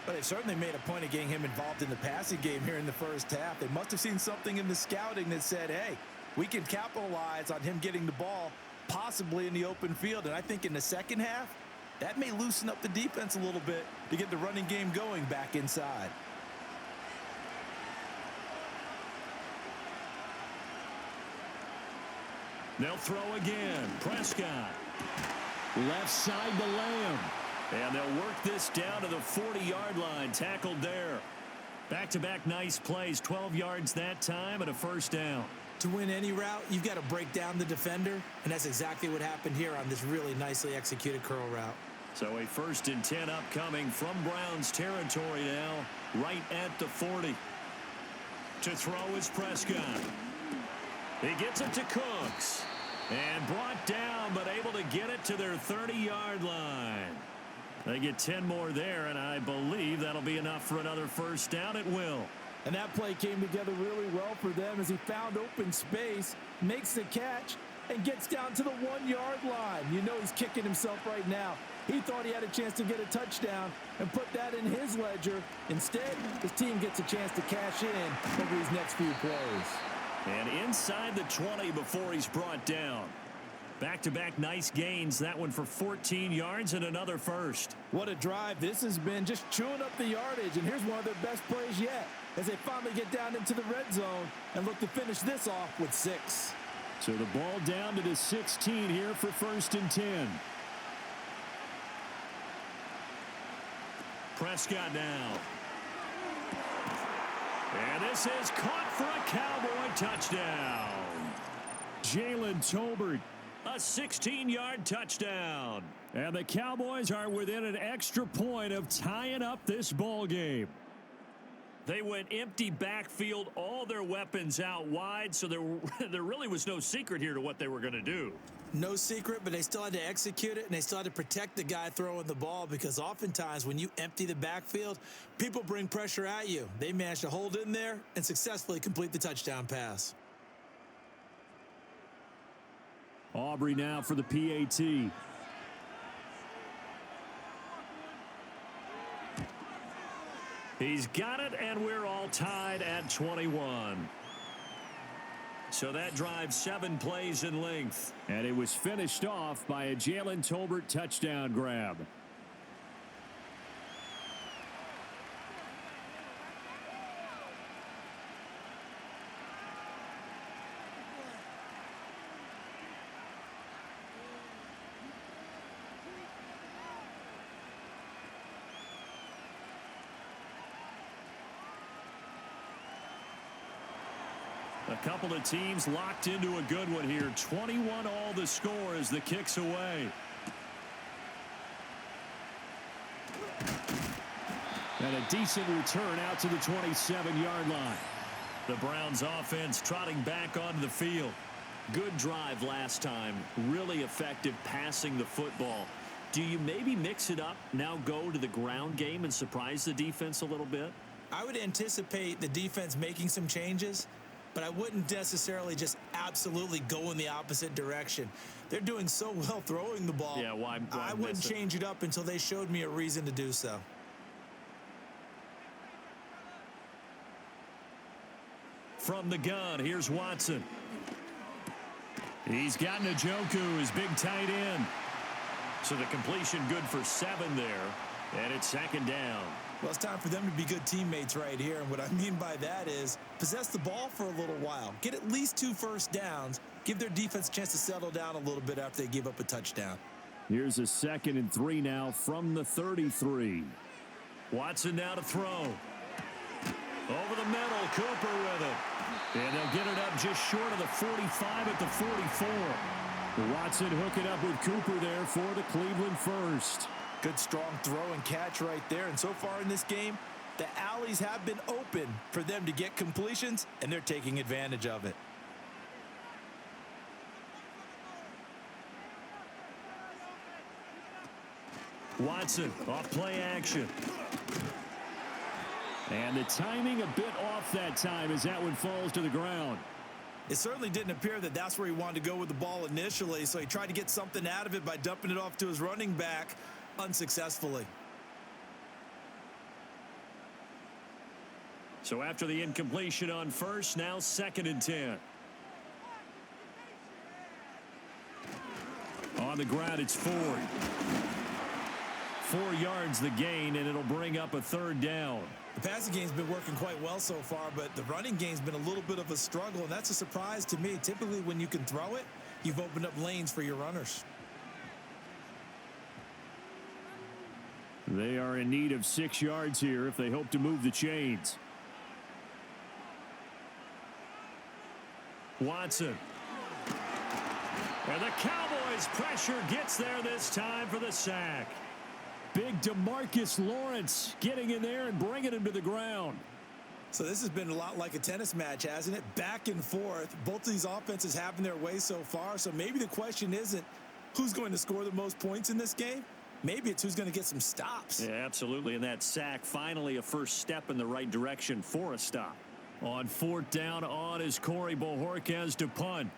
S3: But they certainly made a point of getting him involved in the passing game here in the first half. They must have seen something in the scouting that said, hey, we can capitalize on him getting the ball possibly in the open field. And I think in the second half, that may loosen up the defense a little bit to get the running game going back inside.
S2: They'll throw again. Prescott.
S5: Left side to Lamb.
S2: And they'll work this down to the 40-yard line. Tackled there. Back-to-back nice plays. 12 yards that time and a first down.
S4: To win any route, you've got to break down the defender, and that's exactly what happened here on this really nicely executed curl route.
S2: So a 1st and 10 upcoming from Browns territory now, right at the 40. To throw is Prescott. He gets it to Cooks. And brought down, but able to get it to their 30-yard line. They get 10 more there, and I believe that'll be enough for another first down. It will.
S3: And that play came together really well for them as he found open space, makes the catch, and gets down to the 1-yard line. You know he's kicking himself right now. He thought he had a chance to get a touchdown and put that in his ledger. Instead, his team gets a chance to cash in over these next few plays.
S2: And inside the 20 before he's brought down. Back-to-back nice gains. That one for 14 yards and another first.
S3: What a drive this has been, just chewing up the yardage. And here's one of their best plays yet as they finally get down into the red zone and look to finish this off with 6.
S5: So the ball down to the 16 here for 1st and 10.
S2: Prescott now. And this is caught for a Cowboy touchdown.
S5: Jalen Tolbert.
S2: A 16-yard touchdown.
S5: And the Cowboys are within an extra point of tying up this ball game.
S2: They went empty backfield, all their weapons out wide, so there really was no secret here to what they were going to do.
S4: No secret, but they still had to execute it, and they still had to protect the guy throwing the ball because oftentimes when you empty the backfield, people bring pressure at you. They managed to hold in there and successfully complete the touchdown pass.
S5: Aubrey now for the PAT.
S2: He's got it, and we're all tied at 21. So that drives 7 plays in length.
S5: And it was finished off by a Jalen Tolbert touchdown grab.
S2: A couple of teams locked into a good one here. 21 all the score as the kick's away. And a decent return out to the 27-yard line. The Browns offense trotting back onto the field. Good drive last time. Really effective passing the football. Do you maybe mix it up, now go to the ground game and surprise the defense a little bit?
S4: I would anticipate the defense making some changes, but I wouldn't necessarily just absolutely go in the opposite direction. They're doing so well throwing the ball.
S2: Yeah, why
S4: I wouldn't change it up until they showed me a reason to do so.
S2: From the gun, here's Watson. He's got Njoku, his big tight end. So the completion good for 7 there, and it's second down.
S4: Well, it's time for them to be good teammates right here, and what I mean by that is possess the ball for a little while. Get at least 2 first downs. Give their defense a chance to settle down a little bit after they give up a touchdown.
S5: Here's a 2nd and 3 now from the 33.
S2: Watson now to throw. Over the middle, Cooper with it. And they'll get it up just short of the 45 at the 44.
S5: Watson hooking up with Cooper there for the Cleveland first.
S3: Good strong throw and catch right there. And so far in this game, the alleys have been open for them to get completions, and they're taking advantage of it.
S2: Watson off play action.
S5: And the timing a bit off that time as that one falls to the ground.
S3: It certainly didn't appear that that's where he wanted to go with the ball initially, so he tried to get something out of it by dumping it off to his running back unsuccessfully.
S2: So after the incompletion on first, now 2nd and 10. On the ground, it's Ford. 4 yards the gain, and it'll bring up a 3rd down.
S4: The passing game's been working quite well so far, but the running game's been a little bit of a struggle, and that's a surprise to me. Typically, when you can throw it, you've opened up lanes for your runners.
S5: They are in need of 6 yards here if they hope to move the chains.
S2: Watson. And the Cowboys pressure gets there this time for the sack.
S5: Big DeMarcus Lawrence getting in there and bringing him to the ground.
S4: So this has been a lot like a tennis match, hasn't it? Back and forth. Both of these offenses having their way so far. So maybe the question isn't who's going to score the most points in this game. Maybe it's who's going to get some stops.
S2: Yeah, absolutely. And that sack, finally a first step in the right direction for a stop. On 4th down on is Corey Bojorquez to punt.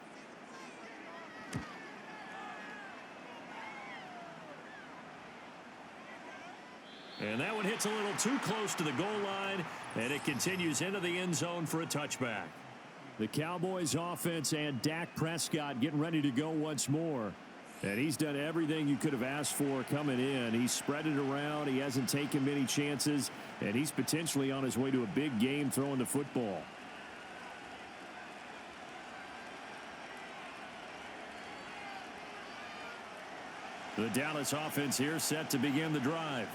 S2: And that one hits a little too close to the goal line, and it continues into the end zone for a touchback.
S5: The Cowboys offense and Dak Prescott getting ready to go once more. And he's done everything you could have asked for coming in. He's spread it around. He hasn't taken many chances, and he's potentially on his way to a big game throwing the football.
S2: The Dallas offense here set to begin the drive.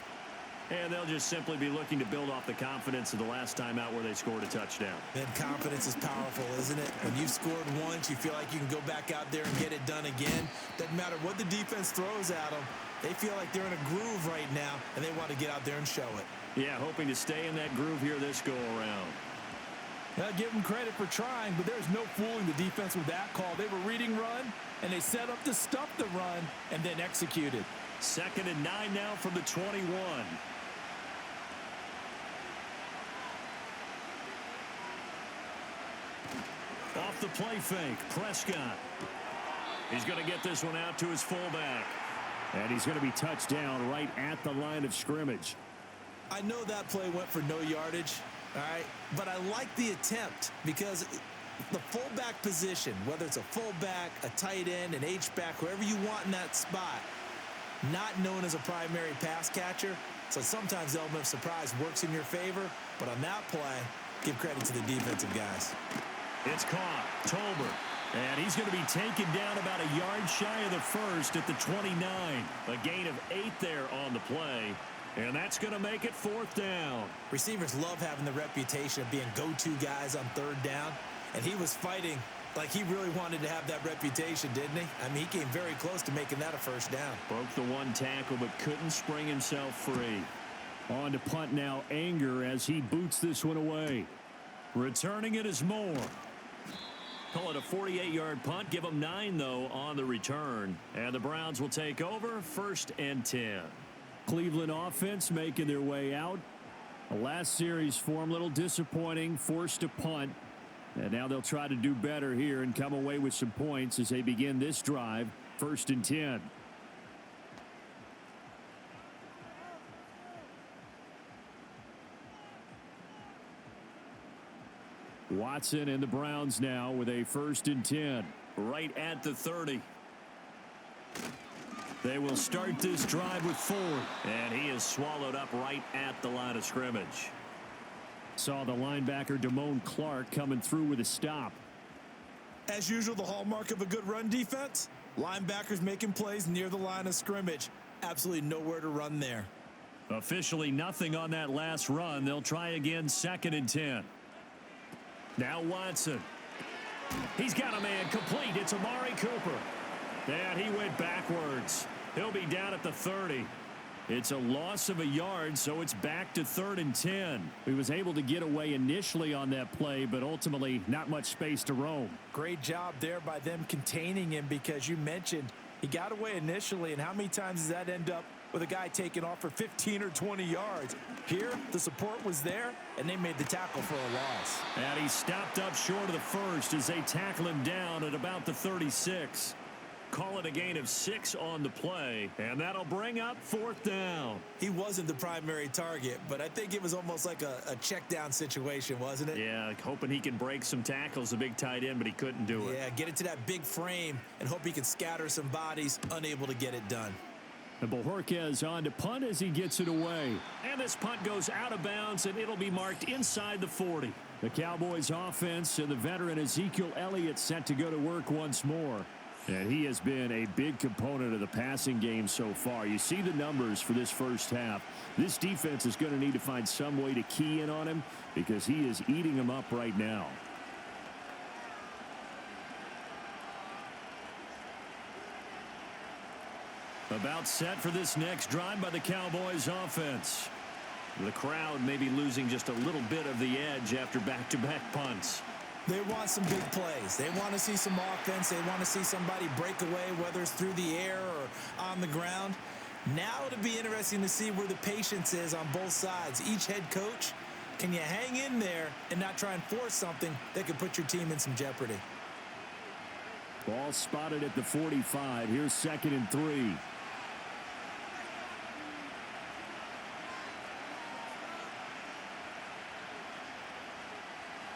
S2: And they'll just simply be looking to build off the confidence of the last time out where they scored a touchdown.
S4: And confidence is powerful, isn't it? When you've scored once, you feel like you can go back out there and get it done again. Doesn't matter what the defense throws at them. They feel like they're in a groove right now, and they want to get out there and show it.
S2: Yeah, hoping to stay in that groove here this go-around.
S3: Now, give them credit for trying, but there's no fooling the defense with that call. They were reading run, and they set up to stop the run and then executed.
S2: 2nd and 9 now from the 21. Off the play fake, Prescott. He's going to get this one out to his fullback.
S5: And he's going to be touched down right at the line of scrimmage.
S4: I know that play went for no yardage, all right, but I like the attempt because the fullback position, whether it's a fullback, a tight end, an H-back, whoever you want in that spot, not known as a primary pass catcher, so sometimes the element of surprise works in your favor, but on that play, give credit to the defensive guys.
S2: It's caught. Tolbert. And he's going to be taken down about a yard shy of the first at the 29. A gain of 8 there on the play. And that's going to make it 4th down.
S4: Receivers love having the reputation of being go-to guys on 3rd down. And he was fighting like he really wanted to have that reputation, didn't he? I mean, he came very close to making that a first down.
S2: Broke the one tackle but couldn't spring himself free.
S5: On to punt now, Anger, as he boots this one away.
S2: Returning it is Moore. Call it a 48-yard punt. Give them 9, though, on the return. And the Browns will take over 1st and 10.
S5: Cleveland offense making their way out. The last series for them, a little disappointing, forced to punt. And now they'll try to do better here and come away with some points as they begin this drive, 1st and 10. Watson and the Browns now with a 1st and 10.
S2: Right at the 30. They will start this drive with Ford. And he is swallowed up right at the line of scrimmage.
S5: Saw the linebacker Damone Clark coming through with a stop.
S4: As usual, the hallmark of a good run defense, linebackers making plays near the line of scrimmage. Absolutely nowhere to run there.
S2: Officially nothing on that last run. They'll try again, 2nd and 10. Now Watson. He's got a man complete. It's Amari Cooper. And he went backwards. He'll be down at the 30. It's a loss of a yard, so it's back to 3rd and 10.
S5: He was able to get away initially on that play, but ultimately not much space to roam.
S3: Great job there by them containing him, because you mentioned he got away initially, and how many times does that end up with a guy taking off for 15 or 20 yards? Here, the support was there, and they made the tackle for a loss.
S2: And he stopped up short of the 1st as they tackle him down at about the 36. Call it a gain of 6 on the play, and that'll bring up 4th down.
S4: He wasn't the primary target, but I think it was almost like a check down situation, wasn't it?
S2: Yeah, hoping he can break some tackles, a big tight end, but he couldn't do it.
S4: Yeah, get it to that big frame and hope he can scatter some bodies, unable to get it done.
S5: And Bojorquez on to punt as he gets it away.
S2: And this punt goes out of bounds, and it'll be marked inside the 40.
S5: The Cowboys offense and the veteran Ezekiel Elliott set to go to work once more. And he has been a big component of the passing game so far. You see the numbers for this first half. This defense is going to need to find some way to key in on him, because he is eating them up right now.
S2: About set for this next drive by the Cowboys offense. The crowd may be losing just a little bit of the edge after back-to-back punts.
S4: They want some big plays. They want to see some offense. They want to see somebody break away, whether it's through the air or on the ground. Now it'll be interesting to see where the patience is on both sides. Each head coach, can you hang in there and not try and force something that could put your team in some jeopardy?
S5: Ball spotted at the 45. Here's 2nd and 3.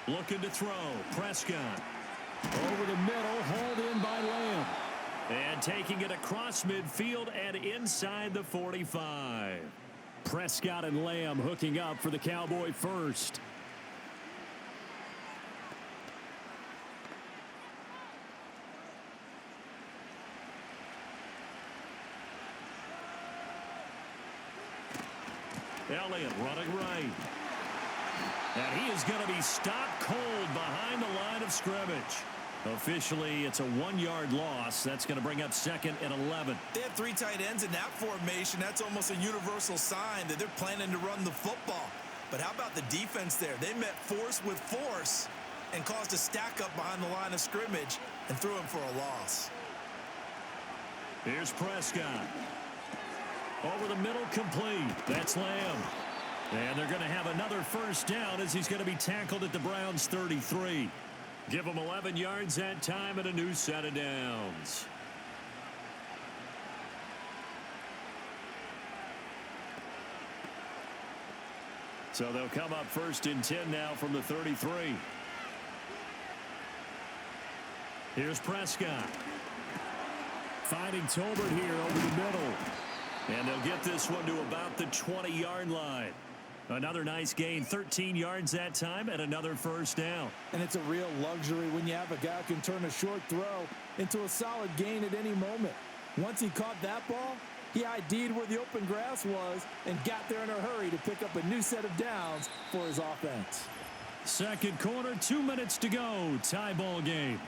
S2: Looking to throw. Prescott.
S5: Over the middle, hauled in by Lamb.
S2: And taking it across midfield and inside the 45.
S5: Prescott and Lamb hooking up for the Cowboy first.
S2: Elliott running right. And he is going to be stopped cold behind the line of scrimmage. Officially, it's a 1-yard loss. That's going to bring up 2nd and 11.
S4: They have 3 tight ends in that formation. That's almost a universal sign that they're planning to run the football. But how about the defense there? They met force with force and caused a stack up behind the line of scrimmage and threw him for a loss.
S2: Here's Prescott. Over the middle, complete. That's Lamb. And they're going to have another first down as he's going to be tackled at the Browns' 33. Give them 11 yards that time and a new set of downs. So they'll come up 1st and 10 now from the 33. Here's Prescott.
S5: Finding Tolbert here over the middle.
S2: And they'll get this one to about the 20-yard line. Another nice gain, 13 yards that time, and another first down.
S3: And it's a real luxury when you have a guy who can turn a short throw into a solid gain at any moment. Once he caught that ball, he ID'd where the open grass was and got there in a hurry to pick up a new set of downs for his offense.
S2: Second quarter, 2 minutes to go. Tie ball game.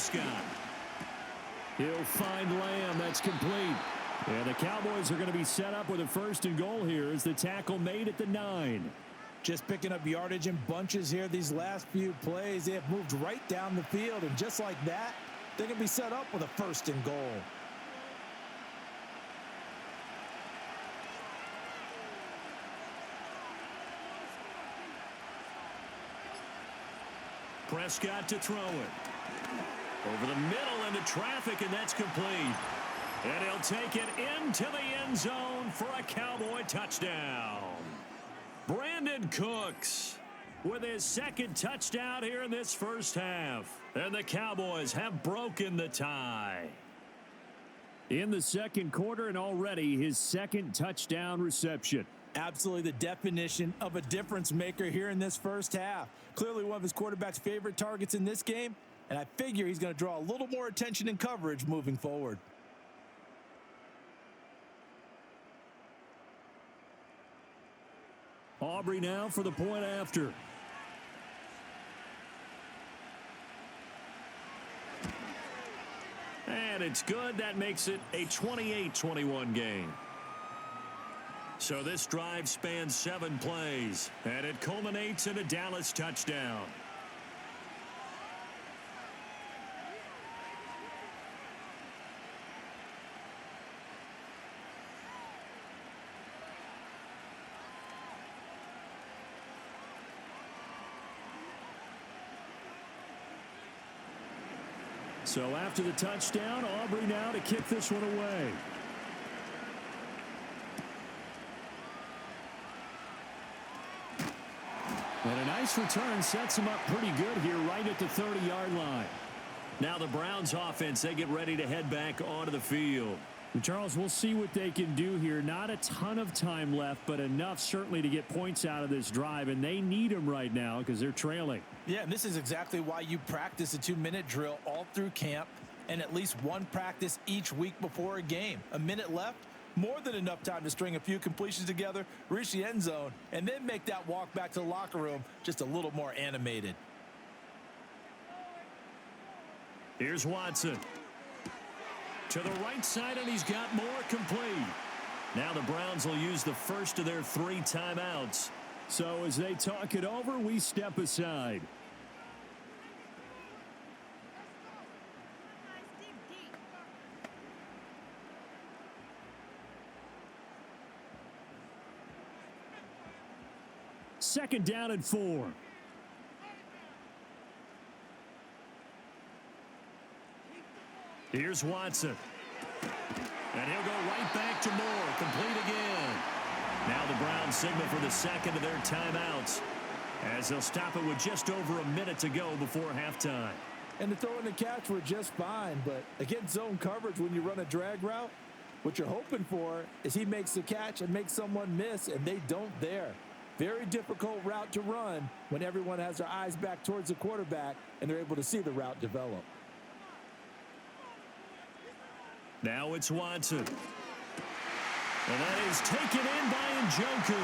S2: Prescott.
S5: He'll find Lamb. That's complete. And the Cowboys are going to be set up with a 1st and goal here as the tackle made at the 9.
S3: Just picking up yardage in bunches here these last few plays. They have moved right down the field, and just like that, they're going to be set up with a 1st and goal.
S2: Prescott to throw it. Over the middle into traffic, and that's complete. And he'll take it into the end zone for a Cowboy touchdown. Brandon Cooks with his 2nd touchdown here in this first half. And the Cowboys have broken the tie.
S5: In the 2nd quarter, and already his 2nd touchdown reception.
S3: Absolutely the definition of a difference maker here in this first half. Clearly one of his quarterback's favorite targets in this game, and I figure he's going to draw a little more attention and coverage moving forward.
S5: Aubrey now for the point after.
S2: And it's good. That makes it a 28-21 game. So this drive spans 7 plays, and it culminates in a Dallas touchdown.
S5: So after the touchdown, Aubrey now to kick this one away. And a nice return sets him up pretty good here right at the 30-yard line.
S2: Now the Browns offense, they get ready to head back onto the field.
S5: And Charles, we'll see what they can do here. Not a ton of time left, but enough certainly to get points out of this drive, and they need them right now because they're trailing.
S3: Yeah, and this is exactly why you practice a 2-minute drill all through camp and at least one practice each week before a game. A minute left, more than enough time to string a few completions together, reach the end zone, and then make that walk back to the locker room just a little more animated.
S2: Here's Watson. To the right side, and he's got more complete. Now the Browns will use the first of their 3 timeouts.
S5: So as they talk it over, we step aside. Second down and 4.
S2: Here's Watson. And he'll go right back to Moore. Complete again. Now the Browns signal for the second of their timeouts as they'll stop it with just over a minute to go before halftime.
S3: And the throw and the catch were just fine, but against zone coverage when you run a drag route, what you're hoping for is he makes the catch and makes someone miss, and they don't there. Very difficult route to run when everyone has their eyes back towards the quarterback and they're able to see the route develop.
S2: Now it's Watson. And that is taken in by Njoku.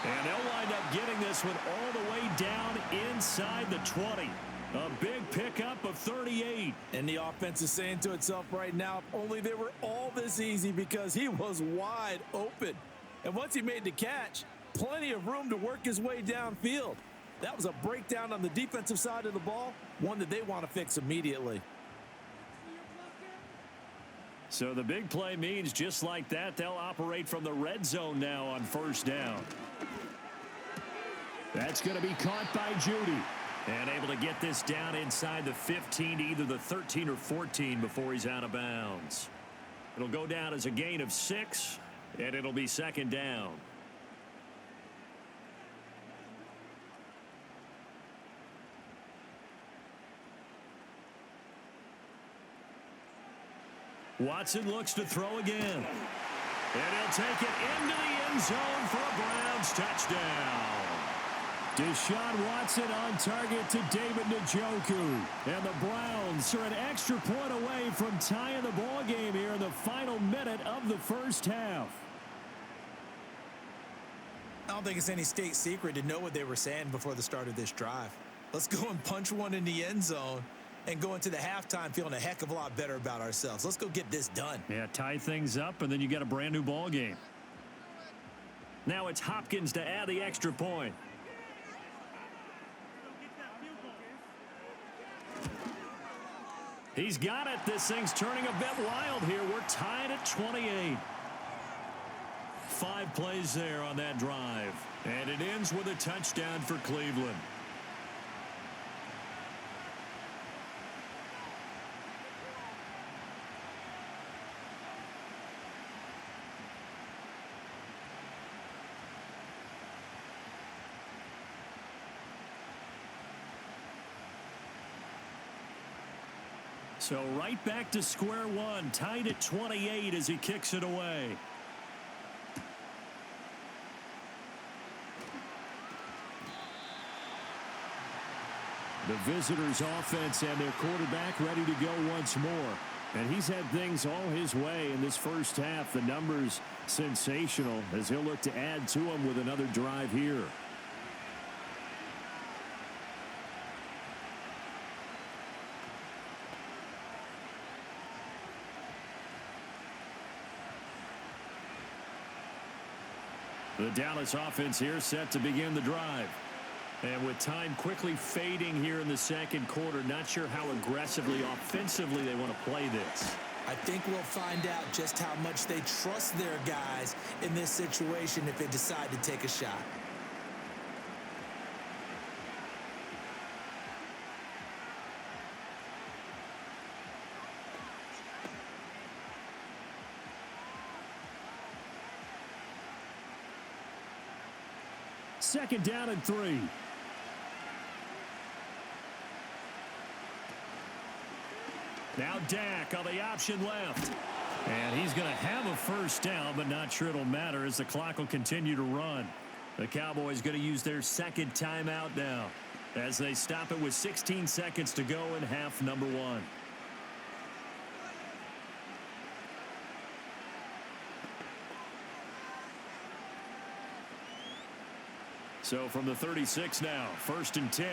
S2: And they'll wind up getting this one all the way down inside the 20. A big pickup of 38.
S3: And the offense is saying to itself right now, if only they were all this easy, because he was wide open. And once he made the catch, plenty of room to work his way downfield. That was a breakdown on the defensive side of the ball, one that they want to fix immediately.
S2: So the big play means just like that, they'll operate from the red zone now on first down.
S5: That's going to be caught by Judy.
S2: And able to get this down inside the 15 to either the 13 or 14 before he's out of bounds. It'll go down as a gain of 6, and it'll be second down. Watson looks to throw again. And he'll take it into the end zone for a Browns touchdown.
S5: Deshaun Watson on target to David Njoku. And the Browns are an extra point away from tying the ball game here in the final minute of the first half.
S4: I don't think it's any state secret to know what they were saying before the start of this drive. Let's go and punch one in the end zone and go into the halftime feeling a heck of a lot better about ourselves. Let's go get this done.
S2: Yeah, tie things up, and then you get a brand new ball game. Now it's Hopkins to add the extra point. He's got it. This thing's turning a bit wild here. We're tied at 28. 5 plays there on that drive. And it ends with a touchdown for Cleveland. So right back to square one, tied at 28 as he kicks it away. The visitors' offense and their quarterback ready to go once more. And he's had things all his way in this first half. The numbers sensational as he'll look to add to them with another drive here. The Dallas offense here set to begin the drive. And with time quickly fading here in the second quarter, not sure how aggressively, offensively they want to play this.
S4: I think we'll find out just how much they trust their guys in this situation if they decide to take a shot.
S2: Second down and 3. Now Dak on the option left. And he's going to have a first down, but not sure it'll matter as the clock will continue to run. The Cowboys going to use their second timeout now as they stop it with 16 seconds to go in half number 1. So from the 36 now, 1st and 10.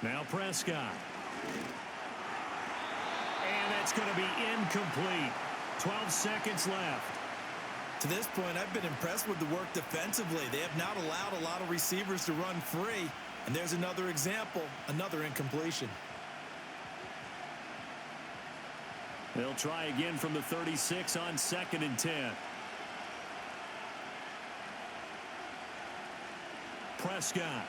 S2: Now Prescott. And that's going to be incomplete. 12 seconds left.
S4: To this point, I've been impressed with the work defensively. They have not allowed a lot of receivers to run free. And there's another example, another incompletion.
S2: They'll try again from the 36 on 2nd and 10. Prescott.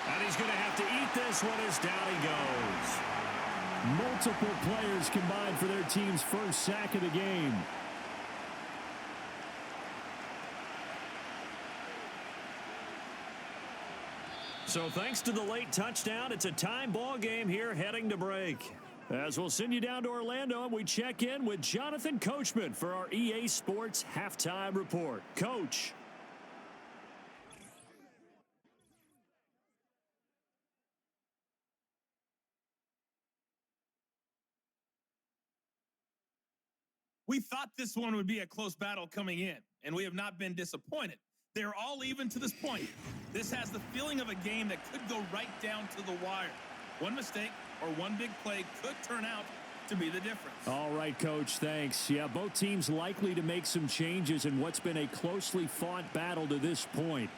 S2: And he's going to have to eat this one as down he goes. Multiple players combined for their team's first sack of the game. So thanks to the late touchdown, it's a time ball game here heading to break. As we'll send you down to Orlando, and we check in with Jonathan Coachman for our EA Sports Halftime Report. Coach.
S6: We thought this one would be a close battle coming in, and we have not been disappointed. They're all even to this point. This has the feeling of a game that could go right down to the wire. One mistake or one big play could turn out to be the difference.
S2: All right, Coach, thanks. Yeah, both teams likely to make some changes in what's been a closely fought battle to this point.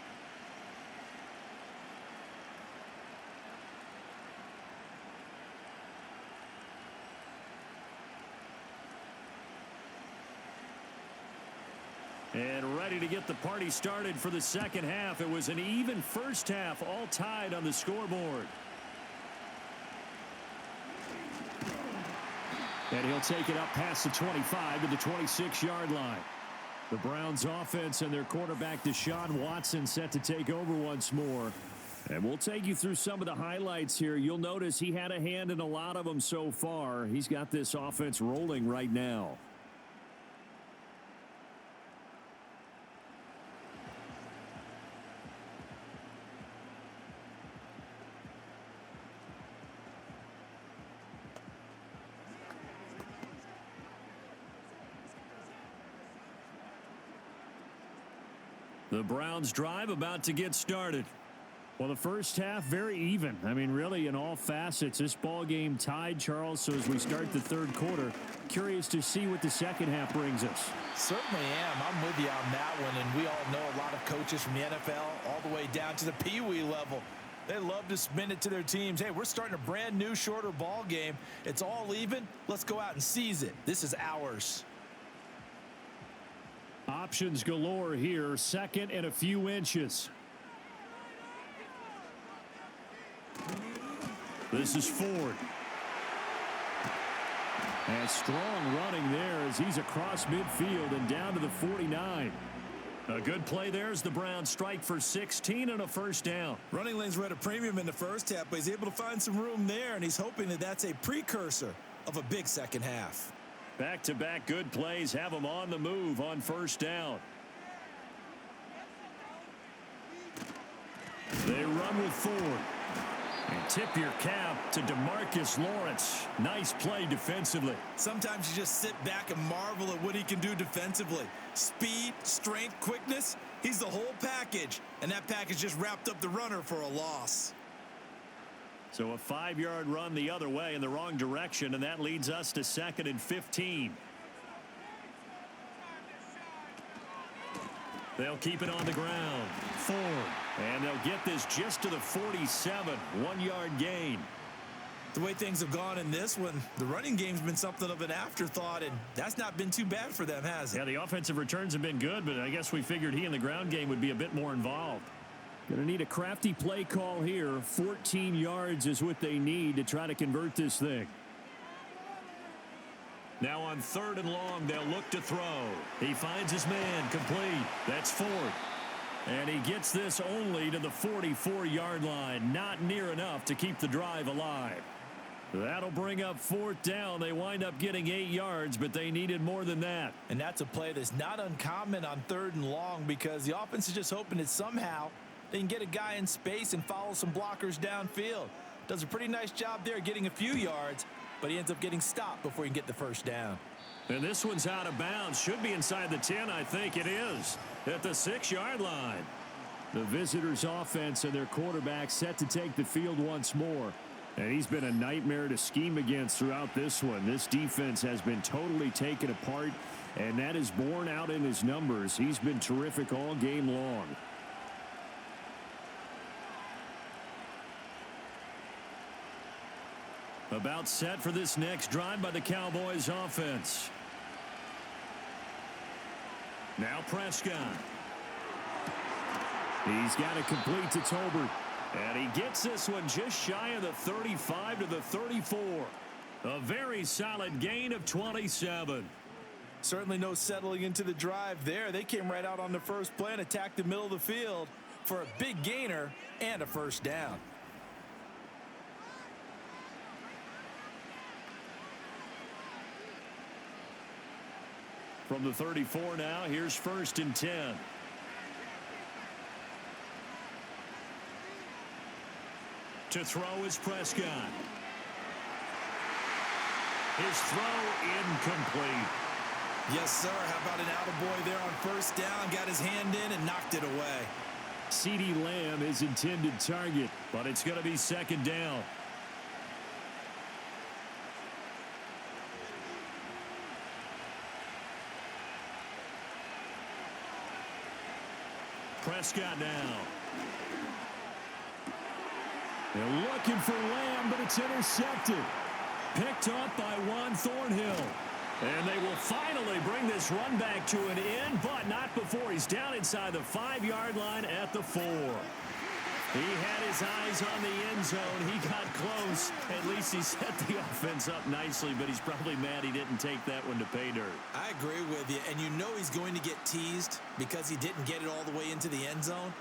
S2: And ready to get the party started for the second half. It was an even first half, all tied on the scoreboard. And he'll take it up past the 25 to the 26-yard line. The Browns offense and their quarterback Deshaun Watson set to take over once more. And we'll take you through some of the highlights here. You'll notice he had a hand in a lot of them so far. He's got this offense rolling right now. The Browns drive about to get started.
S5: Well, the first half, very even. I mean, really, in all facets, this ball game tied, Charles. So as we start the third quarter, curious to see what the second half brings us.
S4: Certainly am. I'm with you on that one, and we all know a lot of coaches from the NFL all the way down to the Pee Wee level. They love to spin it to their teams. Hey, we're starting a brand new, shorter ball game. It's all even. Let's go out and seize it. This is ours.
S5: Options galore here. Second and a few inches. This is Ford. And strong running there as he's across midfield and down to the 49.
S2: A good play there as the Browns strike for 16 and a first down.
S4: Running lanes were at a premium in the first half, but he's able to find some room there, and he's hoping that that's a precursor of a big second half.
S2: Back-to-back good plays have him on the move on first down.
S5: They run with Ford.
S2: And tip your cap to DeMarcus Lawrence. Nice play defensively.
S4: Sometimes you just sit back and marvel at what he can do defensively. Speed, strength, quickness. He's the whole package. And that package just wrapped up the runner for a loss.
S2: So a 5-yard run the other way in the wrong direction, and that leads us to 2nd and 15. They'll keep it on the ground. Ford. And they'll get this just to the 47. 1-yard gain.
S4: The way things have gone in this one, the running game's been something of an afterthought, and that's not been too bad for them, has it?
S2: Yeah, the offensive returns have been good, but I guess we figured he in the ground game would be a bit more involved.
S5: Going to need a crafty play call here. 14 yards is what they need to try to convert this thing.
S2: Now on 3rd and long, they'll look to throw. He finds his man complete. That's Ford. And he gets this only to the 44-yard line. Not near enough to keep the drive alive. That'll bring up 4th down. They wind up getting 8 yards, but they needed more than that.
S4: And that's a play that's not uncommon on 3rd and long because the offense is just hoping that somehow they can get a guy in space and follow some blockers downfield. Does a pretty nice job there getting a few yards, but he ends up getting stopped before he can get the first down.
S2: And this one's out of bounds. Should be inside the 10, I think it is. At the 6-yard line.
S5: The visitors' offense and their quarterback set to take the field once more. And he's been a nightmare to scheme against throughout this one. This defense has been totally taken apart, and that is borne out in his numbers. He's been terrific all game long.
S2: About set for this next drive by the Cowboys offense. Now Prescott.
S5: He's got it complete to Tolbert.
S2: And he gets this one just shy of the 35 to the 34. A very solid gain of 27.
S4: Certainly no settling into the drive there. They came right out on the first play and attacked the middle of the field for a big gainer and a first down.
S2: From the 34 now, here's 1st and 10. To throw is Prescott. His throw incomplete.
S4: Yes, sir. How about an attaboy there on first down? Got his hand in and knocked it away.
S5: CeeDee Lamb is intended target,
S2: but it's going to be 2nd down. Prescott now.
S5: They're looking for Lamb, but it's intercepted.
S2: Picked up by Juan Thornhill. And they will finally bring this run back to an end, but not before he's down inside the 5-yard line at the 4. He had his eyes on the end zone. He got close. At least he set the offense up nicely, but he's probably mad he didn't take that one to pay dirt.
S4: I agree with you, and you know he's going to get teased because he didn't get it all the way into the end zone.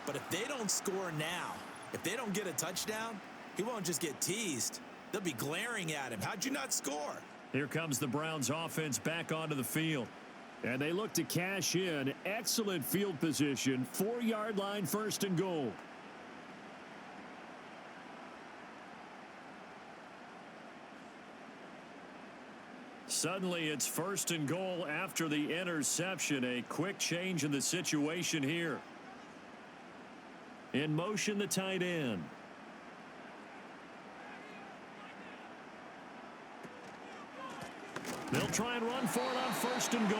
S4: But if they don't score now, if they don't get a touchdown, he won't just get teased. They'll be glaring at him. How'd you not score?
S2: Here comes the Browns offense back onto the field.
S5: And they look to cash in. Excellent field position. 4-yard line, 1st and goal.
S2: Suddenly it's 1st and goal after the interception. A quick change in the situation here. In motion, the tight end. They'll try and run for it on 1st and goal.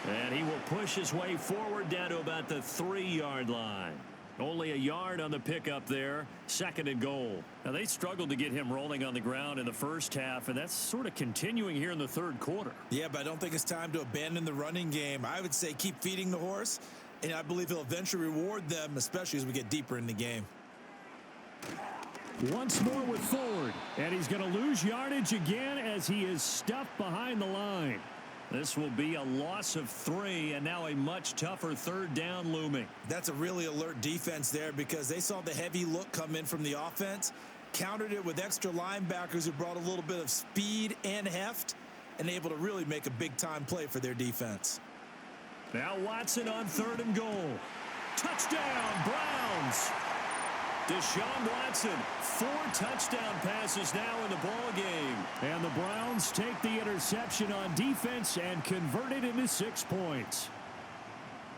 S2: And he will push his way forward down to about the 3-yard line. Only a yard on the pickup there. 2nd and goal. Now, they struggled to get him rolling on the ground in the first half, and that's sort of continuing here in the 3rd quarter.
S4: Yeah, but I don't think it's time to abandon the running game. I would say keep feeding the horse, and I believe he'll eventually reward them, especially as we get deeper in the game.
S2: Once more with Ford, and he's going to lose yardage again as he is stuffed behind the line. This will be a loss of 3, and now a much tougher 3rd down looming.
S4: That's a really alert defense there because they saw the heavy look come in from the offense, countered it with extra linebackers who brought a little bit of speed and heft, and able to really make a big-time play for their defense.
S2: Now Watson on 3rd and goal. Touchdown, Browns! Deshaun Watson, 4 touchdown passes now in the ball game. And the Browns take the interception on defense and convert it into 6 points.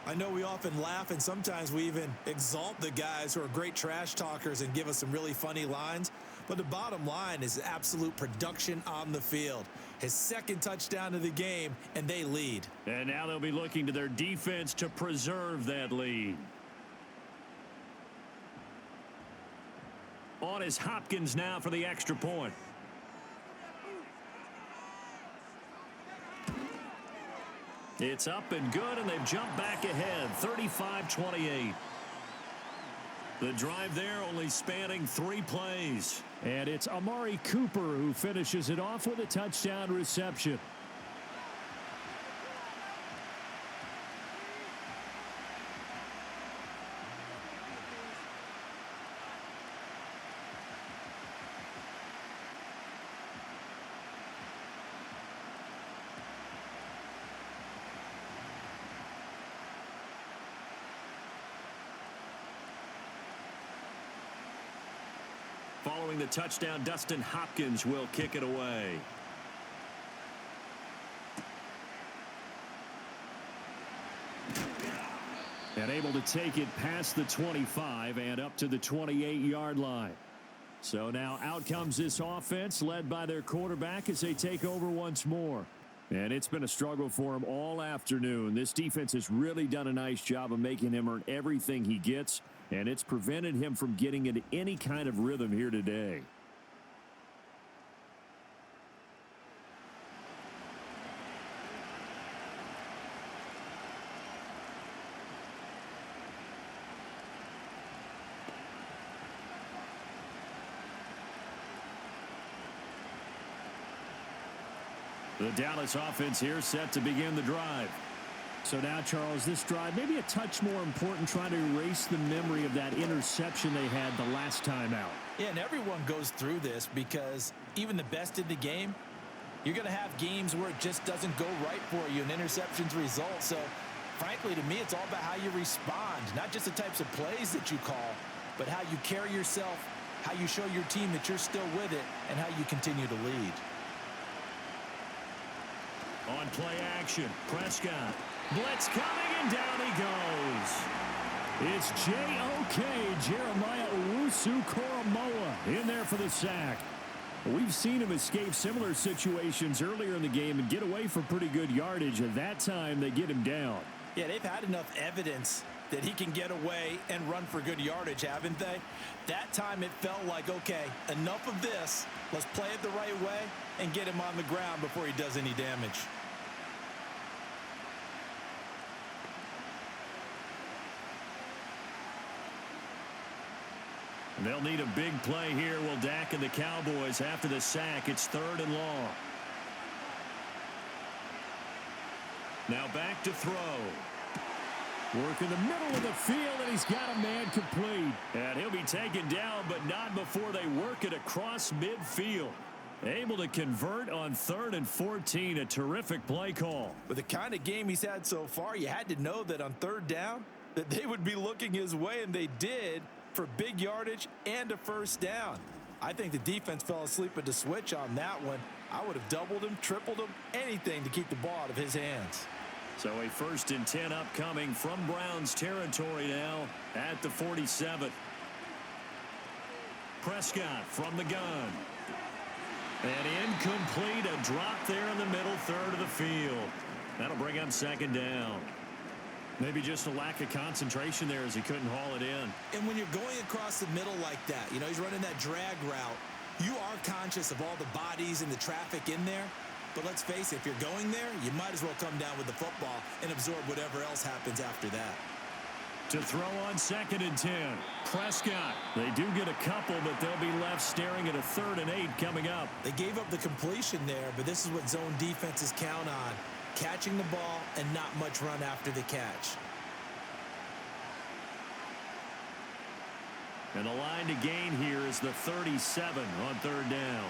S4: I know we often laugh and sometimes we even exalt the guys who are great trash talkers and give us some really funny lines. But the bottom line is absolute production on the field. His 2nd touchdown of the game, and they lead.
S2: And now they'll be looking to their defense to preserve that lead. On is Hopkins now for the extra point. It's up and good, and they've jumped back ahead, 35-28. The drive there only spanning 3 plays. And it's Amari Cooper who finishes it off with a touchdown reception. Following the touchdown, Dustin Hopkins will kick it away. And able to take it past the 25 and up to the 28-yard line. So now out comes this offense led by their quarterback as they take over once more. And it's been a struggle for him all afternoon. This defense has really done a nice job of making him earn everything he gets, and it's prevented him from getting into any kind of rhythm here today. The Dallas offense here set to begin the drive. So now, Charles, this drive maybe a touch more important, trying to erase the memory of that interception they had the last time out.
S4: Yeah, and everyone goes through this because even the best in the game, you're going to have games where it just doesn't go right for you and interceptions result. So, frankly, to me, it's all about how you respond, not just the types of plays that you call, but how you carry yourself, how you show your team that you're still with it, and how you continue to lead.
S2: On play action, Prescott. Blitz coming, and down he goes. It's J.O.K. Jeremiah Owusu-Koramoah in there for the sack. We've seen him escape similar situations earlier in the game and get away for pretty good yardage. At that time, they get him down.
S4: Yeah, they've had enough evidence that he can get away and run for good yardage, haven't they? That time it felt like, okay, enough of this. Let's play it the right way and get him on the ground before he does any damage.
S2: They'll need a big play here, will Dak and the Cowboys. After the sack, it's 3rd and long. Now back to throw. Work in the middle of the field, and he's got a man complete. And he'll be taken down, but not before they work it across midfield. Able to convert on 3rd and 14, a terrific play call.
S4: With the kind of game he's had so far, you had to know that on 3rd down, that they would be looking his way, and they did, for big yardage and a 1st down. I think the defense fell asleep at the switch on that one,
S3: I would have doubled him, tripled him, anything to keep the ball out of his hands.
S2: So a 1st and 10 upcoming from Browns territory now at the 47. Prescott from the gun. And incomplete, a drop there in the middle third of the field. That'll bring up 2nd down. Maybe just a lack of concentration there as he couldn't haul it in.
S4: And when you're going across the middle like that, he's running that drag route, you are conscious of all the bodies and the traffic in there. But let's face it, if you're going there, you might as well come down with the football and absorb whatever else happens after that.
S2: To throw on 2nd and 10. Prescott. They do get a couple, but they'll be left staring at a 3rd and 8 coming up.
S4: They gave up the completion there, but this is what zone defenses count on. Catching the ball and not much run after the catch.
S2: And the line to gain here is the 37 on 3rd down.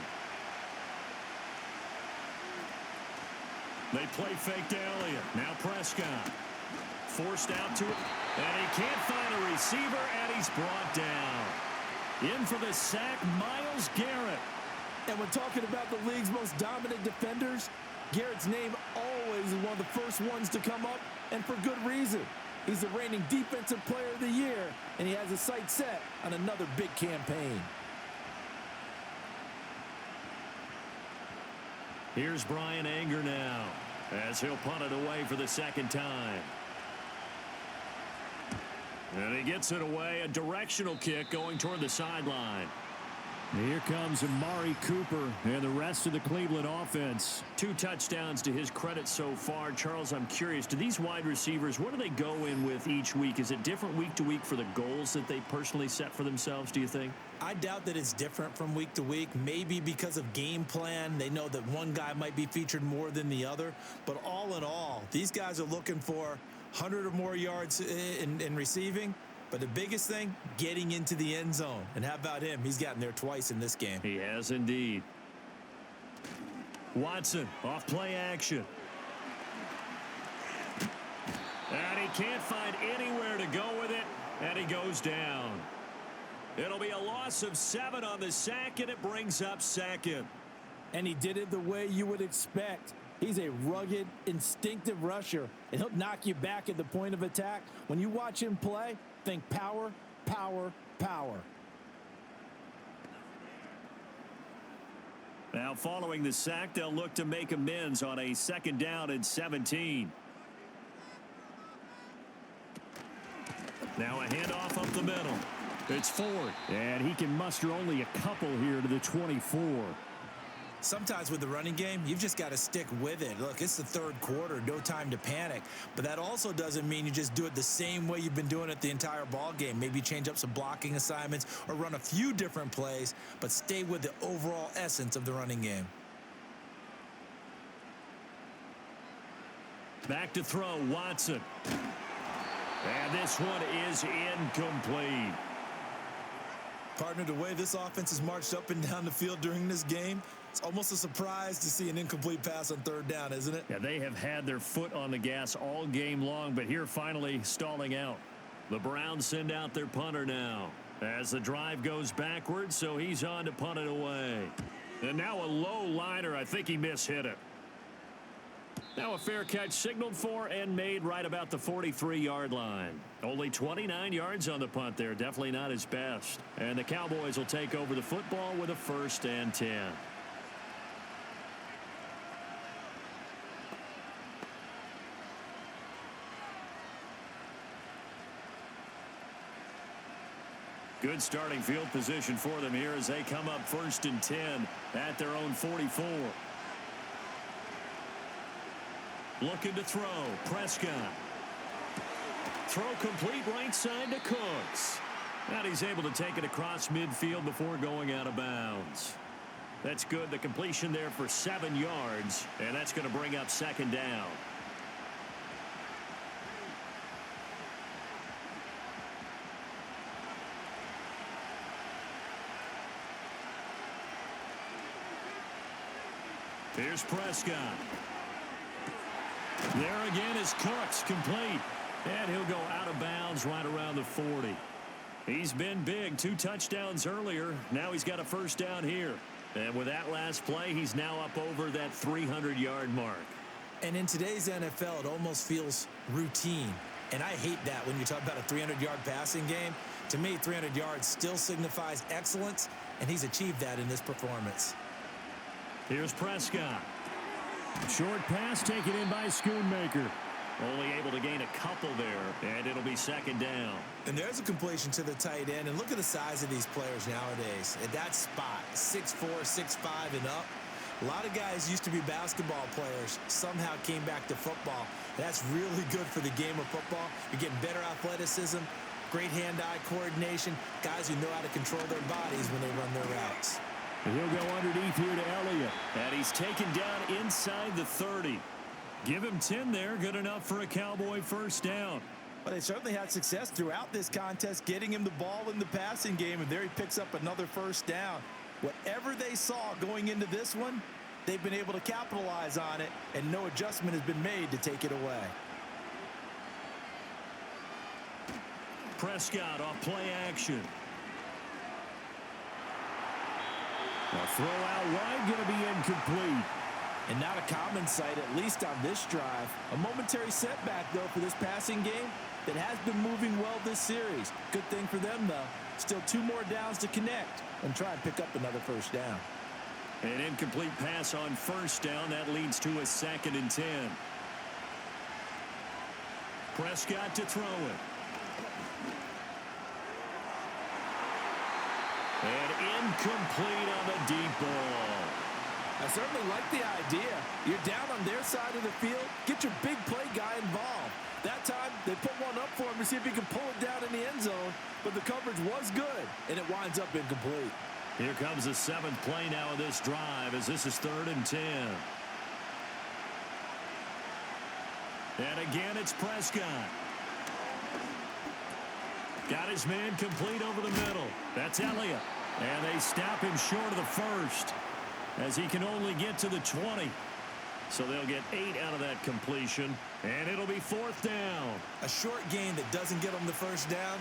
S2: They play fake to Elliott. Now Prescott. Forced out to it. And he can't find a receiver, and he's brought down. In for the sack, Myles Garrett.
S3: And when talking about the league's most dominant defenders, Garrett's name always is one of the first ones to come up, and for good reason. He's the reigning Defensive Player of the Year, and he has his sights set on another big campaign.
S2: Here's Brian Anger now as he'll punt it away for the 2nd time. And he gets it away, a directional kick going toward the sideline.
S5: Here comes Amari Cooper and the rest of the Cleveland offense.
S2: 2 touchdowns to his credit so far. Charles, I'm curious, do these wide receivers, what do they go in with each week? Is it different week to week for the goals that they personally set for themselves, do you think?
S4: I doubt that it's different from week to week. Maybe because of game plan, they know that one guy might be featured more than the other. But all in all, these guys are looking for 100 or more yards in receiving. But the biggest thing, getting into the end zone. And how about him? He's gotten there twice in this game.
S2: He has indeed. Watson, off play action. And he can't find anywhere to go with it, and he goes down. It'll be a loss of 7 on the sack, and it brings up 2nd.
S3: And he did it the way you would expect. He's a rugged, instinctive rusher, and he'll knock you back at the point of attack. When you watch him play, think power, power, power.
S2: Now following the sack, they'll look to make amends on a 2nd down and 17. Now a handoff up the middle. It's Ford.
S5: And he can muster only a couple here to the 24.
S4: Sometimes with the running game, you've just got to stick with it. Look, it's the 3rd quarter, no time to panic. But that also doesn't mean you just do it the same way you've been doing it the entire ball game. Maybe change up some blocking assignments or run a few different plays, but stay with the overall essence of the running game.
S2: Back to throw, Watson. And this one is incomplete.
S4: Partner, the way this offense has marched up and down the field during this game, it's almost a surprise to see an incomplete pass on 3rd down, isn't it?
S2: Yeah, they have had their foot on the gas all game long, but here finally stalling out. The Browns send out their punter now as the drive goes backwards, so he's on to punt it away. And now a low liner. I think he mishit it. Now a fair catch signaled for and made right about the 43-yard line. Only 29 yards on the punt there. Definitely not his best. And the Cowboys will take over the football with a 1st and 10. Good starting field position for them here as they come up 1st and 10 at their own 44. Looking to throw. Prescott. Throw complete right side to Cooks. And he's able to take it across midfield before going out of bounds. That's good. The completion there for 7 yards. And that's going to bring up 2nd down. Here's Prescott. There again is Cooks, complete. And he'll go out of bounds right around the 40. He's been big. 2 touchdowns earlier. Now he's got a 1st down here. And with that last play, he's now up over that 300-yard mark.
S4: And in today's NFL, it almost feels routine. And I hate that when you talk about a 300-yard passing game. To me, 300 yards still signifies excellence, and he's achieved that in this performance.
S2: Here's Prescott. Short pass taken in by Schoonmaker. Only able to gain a couple there, and it'll be second down.
S4: And there's a completion to the tight end, and look at the size of these players nowadays. At that spot, 6'4", 6'5", and up. A lot of guys used to be basketball players, somehow came back to football. That's really good for the game of football. You're getting better athleticism, great hand-eye coordination, guys who know how to control their bodies when they run their routes.
S2: And he'll go underneath here to Elliott. And he's taken down inside the 30. Give him 10 there, good enough for a Cowboy first down.
S4: Well, they certainly had success throughout this contest, getting him the ball in the passing game, and there he picks up another first down. Whatever they saw going into this one, they've been able to capitalize on it, and no adjustment has been made to take it away.
S2: Prescott off play action. A throw out wide, going to be incomplete.
S4: And not a common sight, at least on this drive. A momentary setback, though, for this passing game that has been moving well this series. Good thing for them, though. Still 2 more downs to connect and try and pick up another first down.
S2: An incomplete pass on first down. That leads to a 2nd and 10. Prescott to throw it. And incomplete on the deep ball.
S3: I certainly like the idea. You're down on their side of the field. Get your big play guy involved. That time, they put one up for him to see if he can pull it down in the end zone, but the coverage was good, and it winds up incomplete.
S2: Here comes the 7th play now of this drive as this is 3rd and 10. And again, it's Prescott. Got his man complete over the middle. That's Elliott. And they stop him short of the first as he can only get to the 20. So they'll get 8 out of that completion, and it'll be 4th down.
S4: A short gain that doesn't get them the first down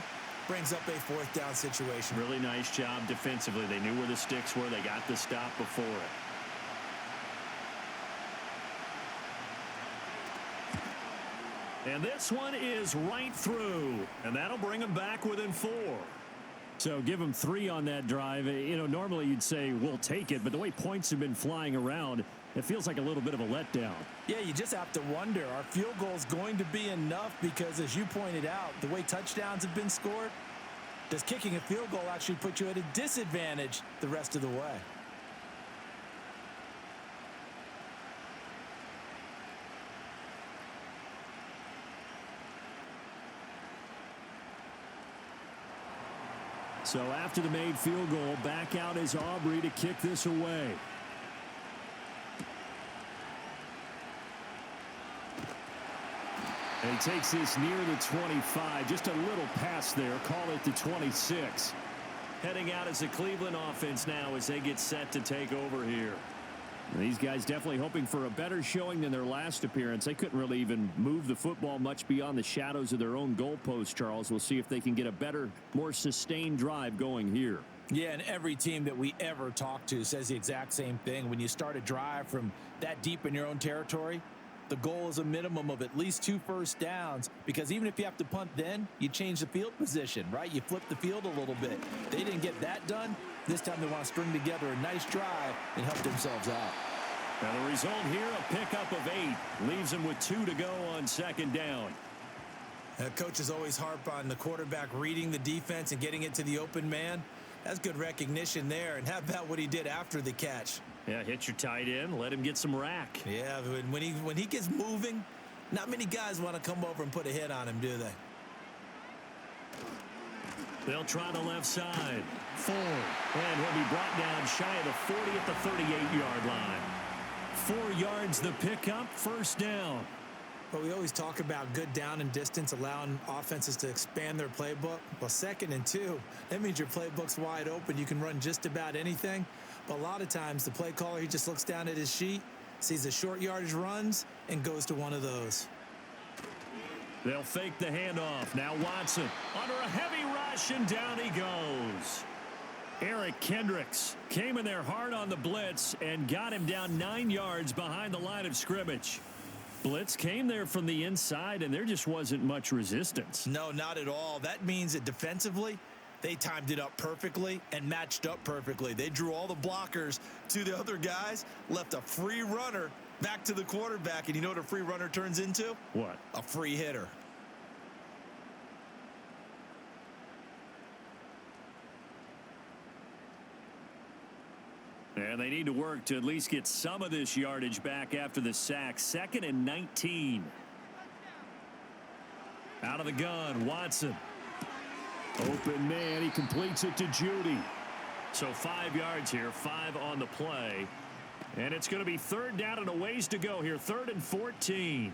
S4: brings up a 4th down situation.
S2: Really nice job defensively. They knew where the sticks were. They got the stop before it. And this one is right through, and that'll bring them back within 4. So give them 3 on that drive. You know, normally you'd say we'll take it, but the way points have been flying around, it feels like a little bit of a letdown.
S4: Yeah, you just have to wonder, are field goals going to be enough? Because as you pointed out, the way touchdowns have been scored, does kicking a field goal actually put you at a disadvantage the rest of the way?
S2: So after the made field goal, back out is Aubrey to kick this away. And he takes this near the 25. Just a little pass there. Call it the 26. Heading out as the Cleveland offense now as they get set to take over here. And these guys definitely hoping for a better showing than their last appearance. They couldn't really even move the football much beyond the shadows of their own goalpost, Charles. We'll see if they can get a better, more sustained drive going here.
S4: Yeah, and every team that we ever talk to says the exact same thing. When you start a drive from that deep in your own territory, the goal is a minimum of at least 2 first downs, because even if you have to punt then, you change the field position, right? You flip the field a little bit. They didn't get that done. This time they want to string together a nice drive and help themselves out.
S2: Now the result here, a pickup of 8. Leaves them with 2 to go on 2nd down.
S4: Coaches always harp on the quarterback reading the defense and getting it to the open man. That's good recognition there. And how about what he did after the catch?
S2: Yeah, hit your tight end, let him get some rack.
S4: Yeah, when he gets moving, not many guys want to come over and put a hit on him, do they?
S2: They'll try the left side. 4. And he'll be brought down shy of the 40 at the 38-yard line. 4 yards the pickup, first down.
S4: Well, we always talk about good down and distance, allowing offenses to expand their playbook. Well, 2nd and 2, that means your playbook's wide open. You can run just about anything. But a lot of times, the play caller, he just looks down at his sheet, sees the short yardage runs, and goes to one of those.
S2: They'll fake the handoff. Now Watson under a heavy rush, and down he goes. Eric Kendricks came in there hard on the blitz and got him down 9 yards behind the line of scrimmage. Blitz came there from the inside, and there just wasn't much resistance.
S4: No, not at all. That means that defensively, they timed it up perfectly and matched up perfectly. They drew all the blockers to the other guys, left a free runner back to the quarterback, and you know what a free runner turns into?
S2: What?
S4: A free hitter.
S2: And they need to work to at least get some of this yardage back after the sack. 2nd and 19. Out of the gun, Watson.
S5: Open man, he completes it to Judy.
S2: So 5 yards here, 5 on the play. And it's going to be 3rd down and a ways to go here, 3rd and 14.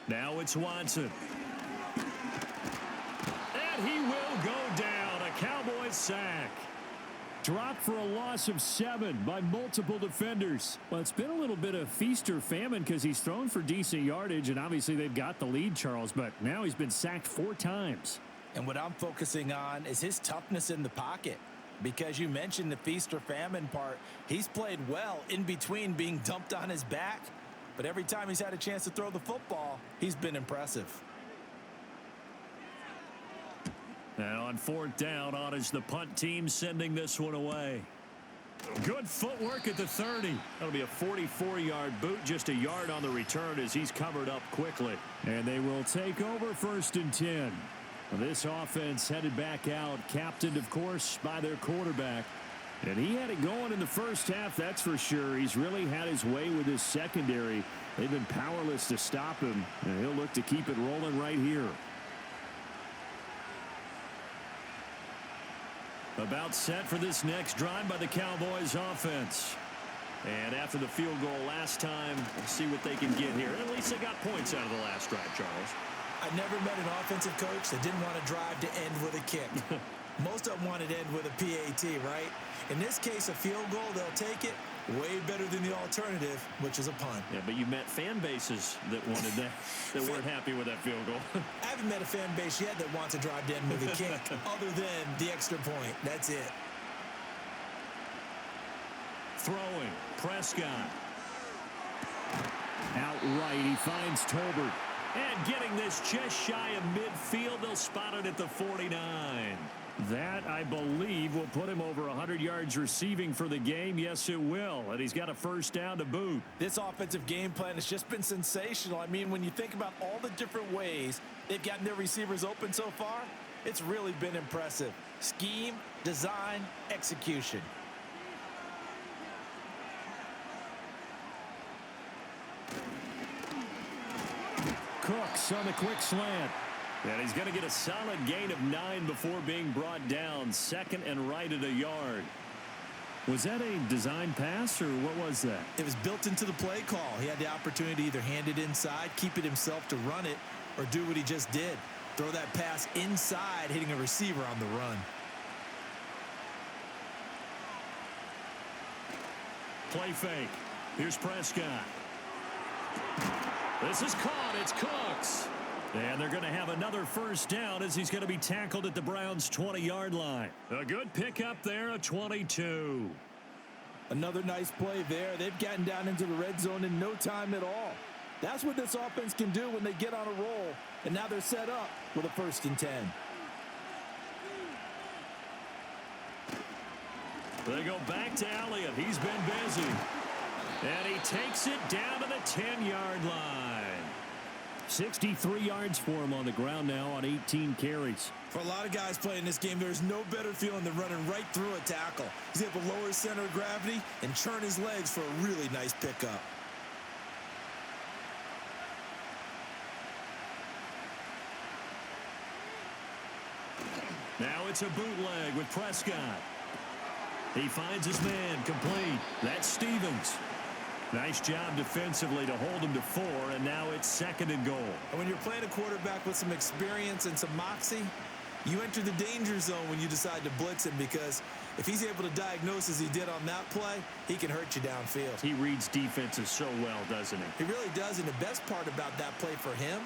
S2: Now it's Watson. And he will go down. A Cowboys sack.
S5: Dropped for a loss of 7 by multiple defenders. Well, it's been a little bit of feast or famine because he's thrown for decent yardage, and obviously they've got the lead, Charles, but now he's been sacked 4 times.
S4: And what I'm focusing on is his toughness in the pocket. Because you mentioned the feast or famine part, he's played well in between being dumped on his back. But every time he's had a chance to throw the football, he's been impressive.
S2: Now on 4th down, on is the punt team sending this one away. Good footwork at the 30.
S5: That'll be a 44-yard boot, just a yard on the return as he's covered up quickly.
S2: And they will take over 1st and 10.
S5: This offense headed back out, captained, of course, by their quarterback. And he had it going in the first half, that's for sure. He's really had his way with his secondary. They've been powerless to stop him, and he'll look to keep it rolling right here.
S2: About set for this next drive by the Cowboys offense. And after the field goal last time, we'll see what they can get here. At least they got points out of the last drive, Charles.
S4: I never met an offensive coach that didn't want to drive to end with a kick. Most of them wanted to end with a PAT, right? In this case, a field goal, they'll take it. Way better than the alternative, which is a punt.
S2: Yeah, but you met fan bases that wanted that, that weren't happy with that field goal.
S4: I haven't met a fan base yet that wants to drive to end with a kick, other than the extra point. That's it.
S2: Throwing, Prescott.
S5: Outright, he finds Tolbert.
S2: And getting this just shy of midfield, they'll spot it at the 49.
S5: That, I believe, will put him over 100 yards receiving for the game. Yes, it will. And he's got a 1st down to boot.
S4: This offensive game plan has just been sensational. I mean, when you think about all the different ways they've gotten their receivers open so far, it's really been impressive. Scheme, design, execution.
S5: Cooks on the quick slant.
S2: And he's going to get a solid gain of 9 before being brought down. 2nd and right at a yard.
S5: Was that a design pass, or what was that?
S4: It was built into the play call. He had the opportunity to either hand it inside, keep it himself to run it, or do what he just did. Throw that pass inside, hitting a receiver on the run.
S2: Play fake. Here's Prescott. This is caught. It's Cooks. And they're going to have another 1st down as he's going to be tackled at the Browns' 20-yard line. A good pickup there, a 22.
S3: Another nice play there. They've gotten down into the red zone in no time at all. That's what this offense can do when they get on a roll. And now they're set up with a 1st and 10.
S2: They go back to Elliott. He's been busy. And he takes it down to the 10-yard line.
S5: 63 yards for him on the ground now on 18 carries.
S4: For a lot of guys playing this game, there's no better feeling than running right through a tackle. He's able to lower his center of gravity and churn his legs for a really nice pickup.
S2: Now it's a bootleg with Prescott. He finds his man complete. That's Stevens. Nice job defensively to hold him to 4, and now it's 2nd and goal.
S4: And when you're playing a quarterback with some experience and some moxie, You enter the danger zone when you decide to blitz him, because if he's able to diagnose as he did on that play, he can hurt you downfield.
S5: He reads defenses so well, doesn't he?
S4: He really does, and the best part about that play for him,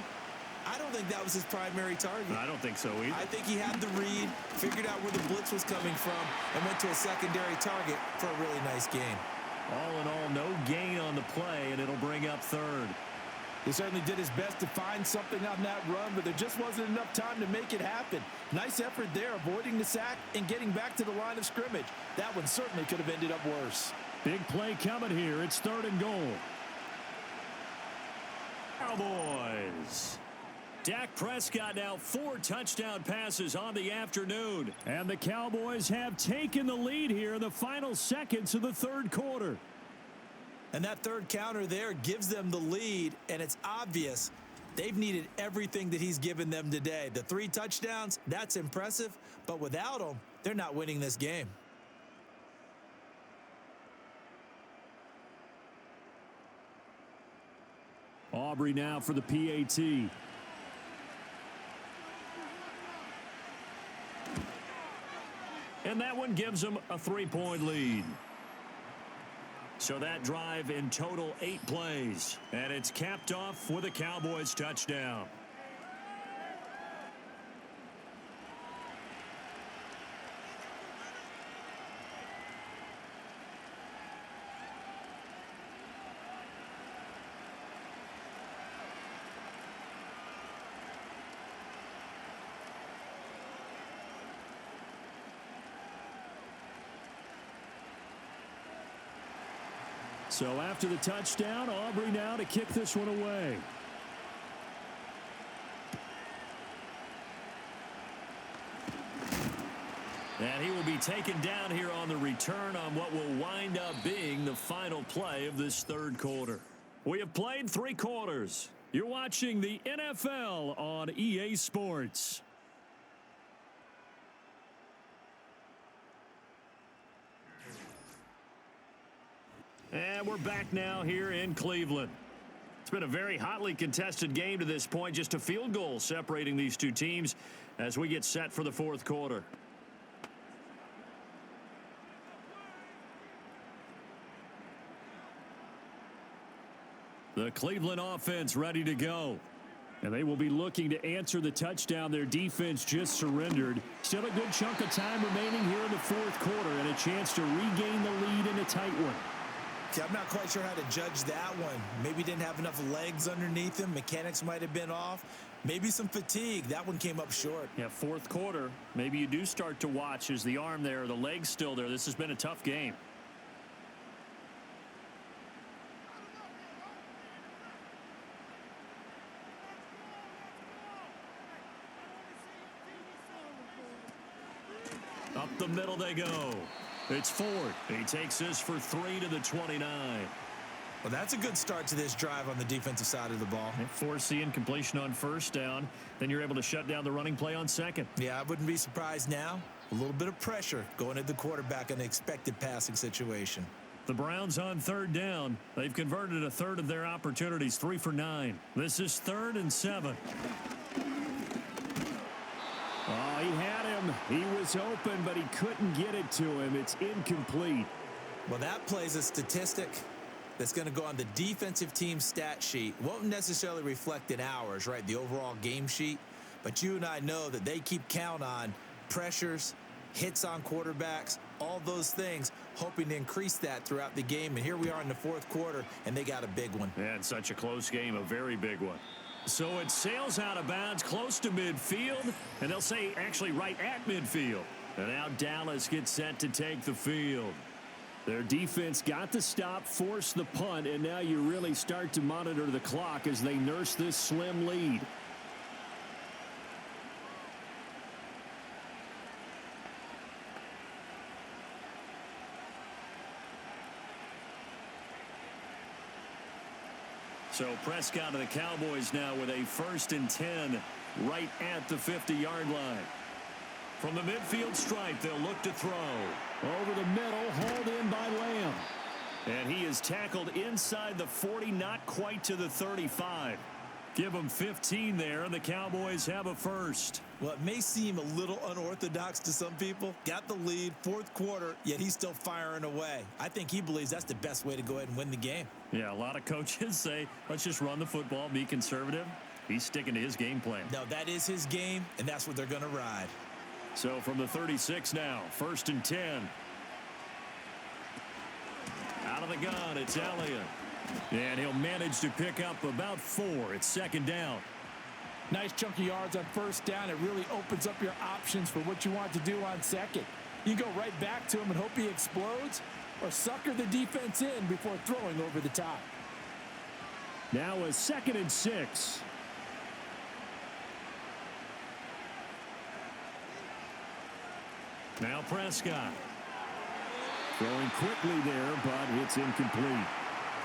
S4: I don't think that was his primary target.
S5: I don't think so either.
S4: I think he had the read, figured out where the blitz was coming from, and went to a secondary target for a really nice gain.
S5: All in all, no gain on the play, and it'll bring up third.
S3: He certainly did his best to find something on that run, but there just wasn't enough time to make it happen. Nice effort there, avoiding the sack and getting back to the line of scrimmage. That one certainly could have ended up worse.
S2: Big play coming here. It's 3rd and goal. Cowboys. Dak Prescott now 4 touchdown passes on the afternoon. And the Cowboys have taken the lead here in the final seconds of the 3rd quarter.
S4: And that third counter there gives them the lead, and it's obvious they've needed everything that he's given them today. The 3 touchdowns, that's impressive, but without them, they're not winning this game.
S2: Aubrey now for the PAT. And that one gives them a 3-point lead. So that drive in total 8 plays. And it's capped off with a Cowboys touchdown. So after the touchdown, Aubrey now to kick this one away. And he will be taken down here on the return on what will wind up being the final play of this 3rd quarter. We have played 3 quarters. You're watching the NFL on EA Sports. And we're back now here in Cleveland. It's been a very hotly contested game to this point. Just a field goal separating these 2 teams as we get set for the 4th quarter. The Cleveland offense ready to go. And they will be looking to answer the touchdown their defense just surrendered. Still a good chunk of time remaining here in the 4th quarter, and a chance to regain the lead in a tight one.
S4: I'm not quite sure how to judge that one. Maybe didn't have enough legs underneath him. Mechanics might have been off. Maybe some fatigue. That one came up short.
S5: Yeah, 4th quarter. Maybe you do start to watch as the arm there, the leg's still there. This has been a tough game. Up the middle they go. It's Ford. He takes this for 3 to the 29.
S4: Well, that's a good start to this drive on the defensive side of the ball.
S5: And forcing completion on 1st down. Then you're able to shut down the running play on 2nd.
S4: Yeah, I wouldn't be surprised now. A little bit of pressure going at the quarterback in an expected passing situation.
S5: The Browns on 3rd down. They've converted a 1/3 of their opportunities, 3 for 9. This is 3rd and 7.
S2: Oh, he had him. He was open, but he couldn't get it to him. It's incomplete.
S4: Well, that plays a statistic that's going to go on the defensive team stat sheet. Won't necessarily reflect in ours, right, the overall game sheet. But you and I know that they keep count on pressures, hits on quarterbacks, all those things, hoping to increase that throughout the game. And here we are in the 4th quarter, and they got a big one.
S5: Yeah, it's such a close game, a very big one. So it sails out of bounds close to midfield, and they'll say actually right at midfield. And now Dallas gets set to take the field.
S2: Their defense got the stop, forced the punt, and now you really start to monitor the clock as they nurse this slim lead.
S5: So Prescott of the Cowboys now with a 1st and 10 right at the 50-yard line. From the midfield stripe, they'll look to throw.
S2: Over the middle, hauled in by Lamb.
S5: And he is tackled inside the 40, not quite to the 35. Give him 15 there, and the Cowboys have a 1st.
S4: Well, it may seem a little unorthodox to some people. Got the lead, fourth quarter, yet he's still firing away. I think he believes that's the best way to go ahead and win the game.
S5: Yeah, a lot of coaches say, let's just run the football, be conservative. He's sticking to his game plan.
S4: No, that is his game, and that's what they're going to ride.
S5: So from the 36 now, 1st and 10. Out of the gun, it's Elliott. And he'll manage to pick up about 4. It's 2nd down.
S3: Nice chunk of yards on 1st down. It really opens up your options for what you want to do on 2nd. You go right back to him and hope he explodes, or sucker the defense in before throwing over the top.
S5: Now a 2nd and 6. Now Prescott. Throwing quickly there, but it's incomplete.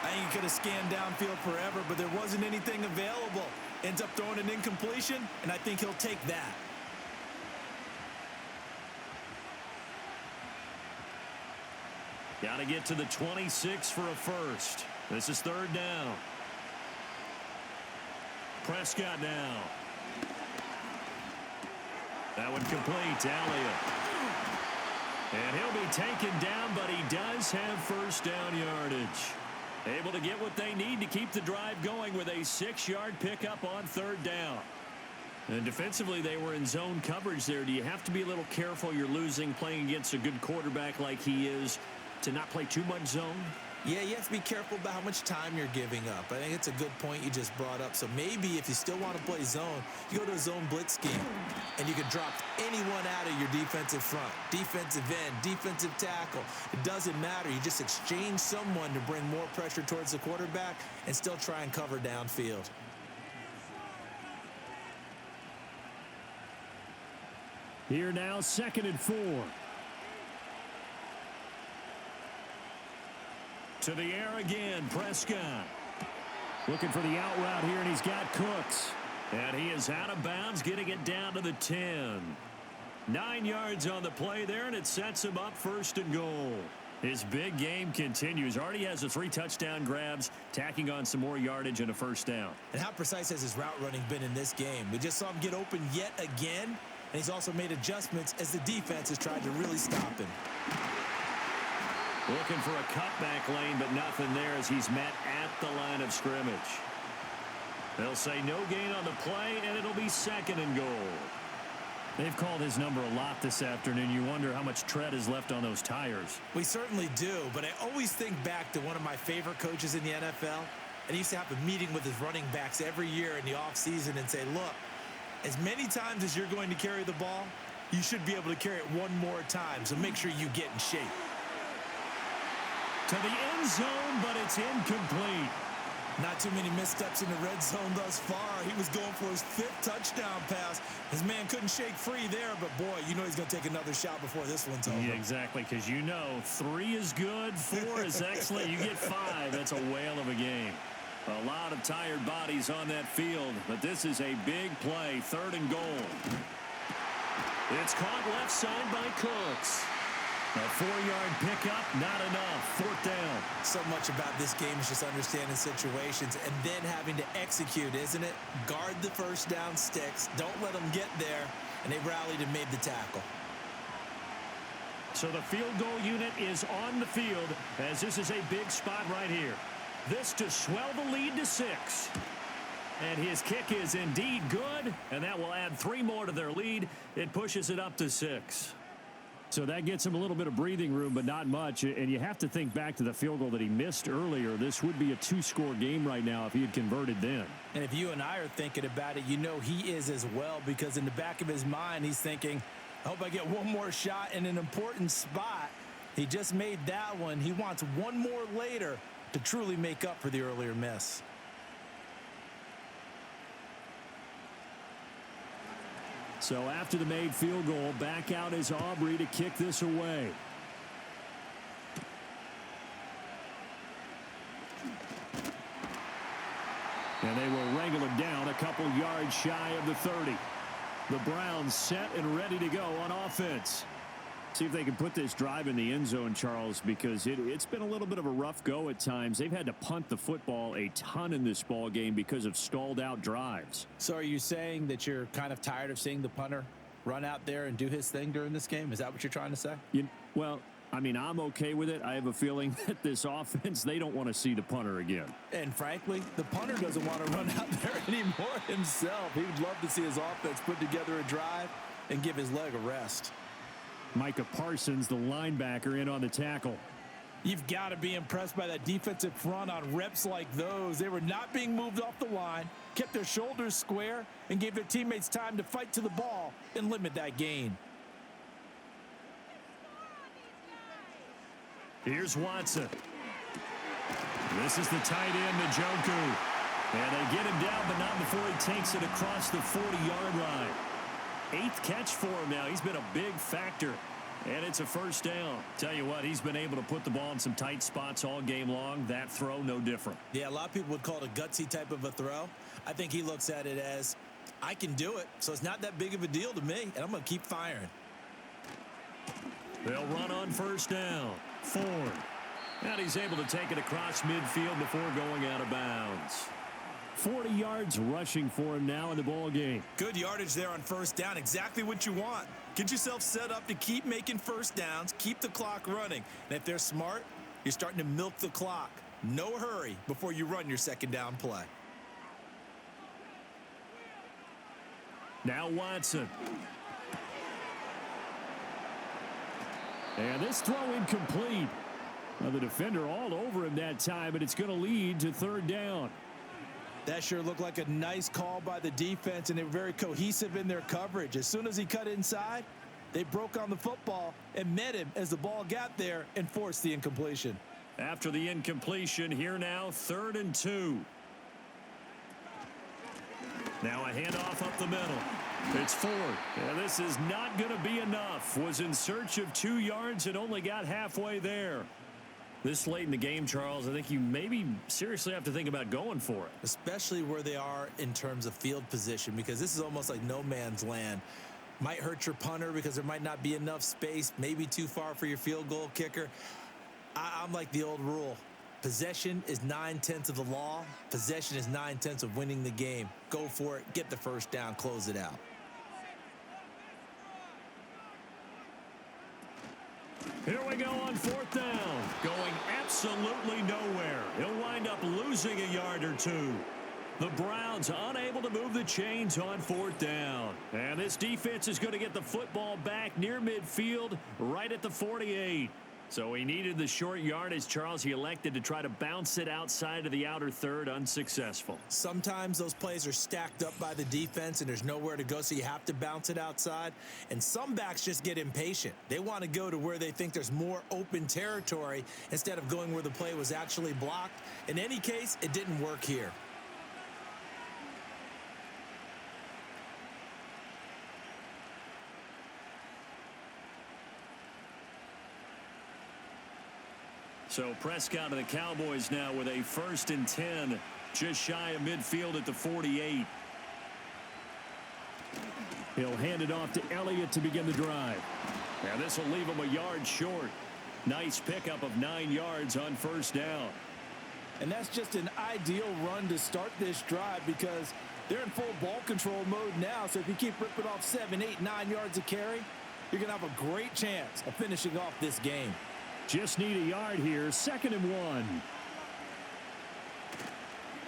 S4: I think he could have scanned downfield forever, but there wasn't anything available. Ends up throwing an incompletion, and I think he'll take that.
S5: Got to get to the 26 for a first. This is 3rd down. Prescott now. That one complete. Elliott. And he'll be taken down, but he does have 1st down yardage. Able to get what they need to keep the drive going with a 6-yard pickup on 3rd down. And defensively, they were in zone coverage there. Do you have to be a little careful? You're losing playing against a good quarterback like he is to not play too much zone?
S4: Yeah, you have to be careful about how much time you're giving up. I think it's a good point you just brought up. So maybe if you still want to play zone, you go to a zone blitz scheme, and you can drop anyone out of your defensive front, defensive end, defensive tackle. It doesn't matter. You just exchange someone to bring more pressure towards the quarterback and still try and cover downfield.
S5: Here now, 2nd and 4. To the air again, Prescott. Looking for the out route here, and he's got Cooks. And he is out of bounds, getting it down to the 10. 9 yards on the play there, and it sets him up 1st and goal. His big game continues. Already has the 3 touchdown grabs, tacking on some more yardage and a 1st down.
S4: And how precise has his route running been in this game? We just saw him get open yet again, and he's also made adjustments as the defense has tried to really stop him.
S5: Looking for a cutback lane, but nothing there as he's met at the line of scrimmage. They'll say no gain on the play, and it'll be 2nd and goal. They've called his number a lot this afternoon. You wonder how much tread is left on those tires.
S4: We certainly do, but I always think back to one of my favorite coaches in the NFL, and he used to have a meeting with his running backs every year in the offseason and say, look, as many times as you're going to carry the ball, you should be able to carry it one more time, so make sure you get in shape.
S5: To the end zone, but it's incomplete.
S4: Not too many missteps in the red zone thus far. He was going for his 5th touchdown pass. His man couldn't shake free there, but boy, you know he's going to take another shot before this one's over.
S5: Yeah, exactly, because you know 3 is good, 4 is excellent. You get 5, that's a whale of a game. A lot of tired bodies on that field, but this is a big play, 3rd and goal. It's caught left side by Cooks. A 4-yard pickup, not enough. 4th down.
S4: So much about this game is just understanding situations and then having to execute, isn't it? Guard the 1st down sticks. Don't let them get there. And they rallied and made the tackle.
S5: So the field goal unit is on the field as this is a big spot right here. This to swell the lead to 6. And his kick is indeed good, and that will add 3 more to their lead. It pushes it up to 6. So that gets him a little bit of breathing room, but not much. And you have to think back to the field goal that he missed earlier. This would be a 2-score game right now if he had converted then.
S3: And if you and I are thinking about it, you know he is as well, because in the back of his mind, he's thinking, I hope I get one more shot in an important spot. He just made that one. He wants one more later to truly make up for the earlier miss.
S5: So after the made field goal, back out is Aubrey to kick this away. And they will wrangle him down a couple yards shy of the 30. The Browns set and ready to go on offense. See if they can put this drive in the end zone, Charles, because it's been a little bit of a rough go at times. They've had to punt the football a ton in this ball game because of stalled out drives.
S3: So are you saying that you're kind of tired of seeing the punter run out there and do his thing during this game? Is that what you're trying to say?
S5: Well, I mean, I'm okay with it. I have a feeling that this offense, they don't want to see the punter again.
S3: And frankly, the punter doesn't want to run out there anymore himself. He would love to see his offense put together a drive and give his leg a rest.
S5: Micah Parsons, the linebacker, in on the tackle.
S3: You've got to be impressed by that defensive front on reps like those. They were not being moved off the line, kept their shoulders square, and gave their teammates time to fight to the ball and limit that gain.
S5: Here's Watson. This is the tight end, Njoku. And they get him down, but not before he takes it across the 40-yard line. 8th catch for him now. He's been a big factor. And it's a first down. Tell you what, he's been able to put the ball in some tight spots all game long. That throw, no different.
S4: Yeah, a lot of people would call it a gutsy type of a throw. I think he looks at it as, I can do it, so it's not that big of a deal to me, and I'm going to keep firing.
S5: They'll run on first down. Ford. And he's able to take it across midfield before going out of bounds. 40 yards rushing for him now in the ball game.
S4: Good yardage there on first down. Exactly what you want. Get yourself set up to keep making first downs, keep the clock running. And if they're smart, you're starting to milk the clock. No hurry before you run your second down play.
S5: Now Watson. And this throw incomplete. Now the defender all over him that time, but it's going to lead to third down.
S3: That sure looked like a nice call by the defense, and they were very cohesive in their coverage. As soon as he cut inside, they broke on the football and met him as the ball got there and forced the incompletion.
S5: After the incompletion, here now, 3rd and 2. Now a handoff up the middle. It's Ford. And this is not going to be enough. Was in search of 2 yards and only got halfway there. This late in the game, Charles, I think you maybe seriously have to think about going for it.
S4: Especially where they are in terms of field position, because this is almost like no man's land. Might hurt your punter because there might not be enough space, maybe too far for your field goal kicker. I'm like the old rule. Possession is 9/10 of the law. Possession is 9/10 of winning the game. Go for it. Get the first down. Close it out.
S5: Here we go on 4th down. Going absolutely nowhere. He'll wind up losing a yard or 2. The Browns unable to move the chains on 4th down. And this defense is going to get the football back near midfield, right at the 48. So he needed the short yardage, Charles. He elected to try to bounce it outside of the outer third, unsuccessful.
S4: Sometimes those plays are stacked up by the defense and there's nowhere to go, so you have to bounce it outside. And some backs just get impatient. They want to go to where they think there's more open territory instead of going where the play was actually blocked. In any case, it didn't work here.
S5: So Prescott of the Cowboys now with a 1st and 10, just shy of midfield at the 48. He'll hand it off to Elliott to begin the drive. Now this will leave him a yard short. Nice pickup of 9 yards on first down.
S3: And that's just an ideal run to start this drive because they're in full ball control mode now. So if you keep ripping off 7, 8, 9 yards of carry, you're going to have a great chance of finishing off this game.
S5: Just need a yard here. 2nd and 1.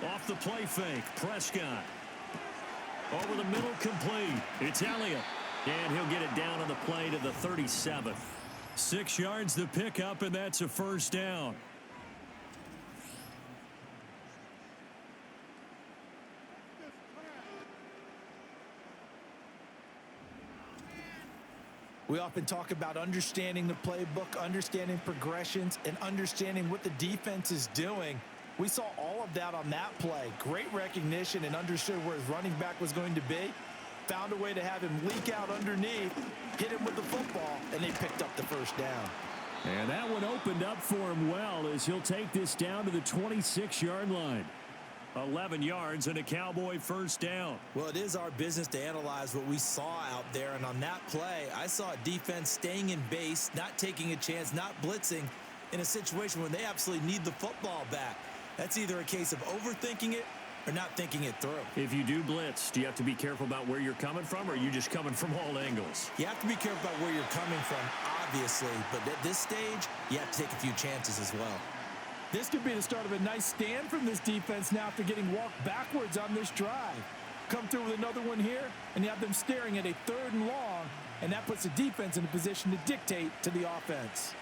S5: Off the play fake. Prescott. Over the middle, complete. It's Elliott. And he'll get it down on the play to the 37. 6 yards the pickup, and that's a first down.
S3: We often talk about understanding the playbook, understanding progressions, and understanding what the defense is doing. We saw all of that on that play. Great recognition and understood where his running back was going to be. Found a way to have him leak out underneath, hit him with the football, and they picked up the first down.
S5: And that one opened up for him well as he'll take this down to the 26-yard line.
S2: 11 yards and a Cowboy first down.
S4: Well, it is our business to analyze what we saw out there, and on that play, I saw a defense staying in base, not taking a chance, not blitzing in a situation where they absolutely need the football back. That's either a case of overthinking it or not thinking it through.
S2: If you do blitz, do you have to be careful about where you're coming from, or are you just coming from all angles?
S4: You have to be careful about where you're coming from, obviously, but at this stage, you have to take a few chances as well.
S3: This could be the start of a nice stand from this defense now after getting walked backwards on this drive. Come through with another one here, and you have them staring at a 3rd and long, and that puts the defense in a position to dictate to the offense.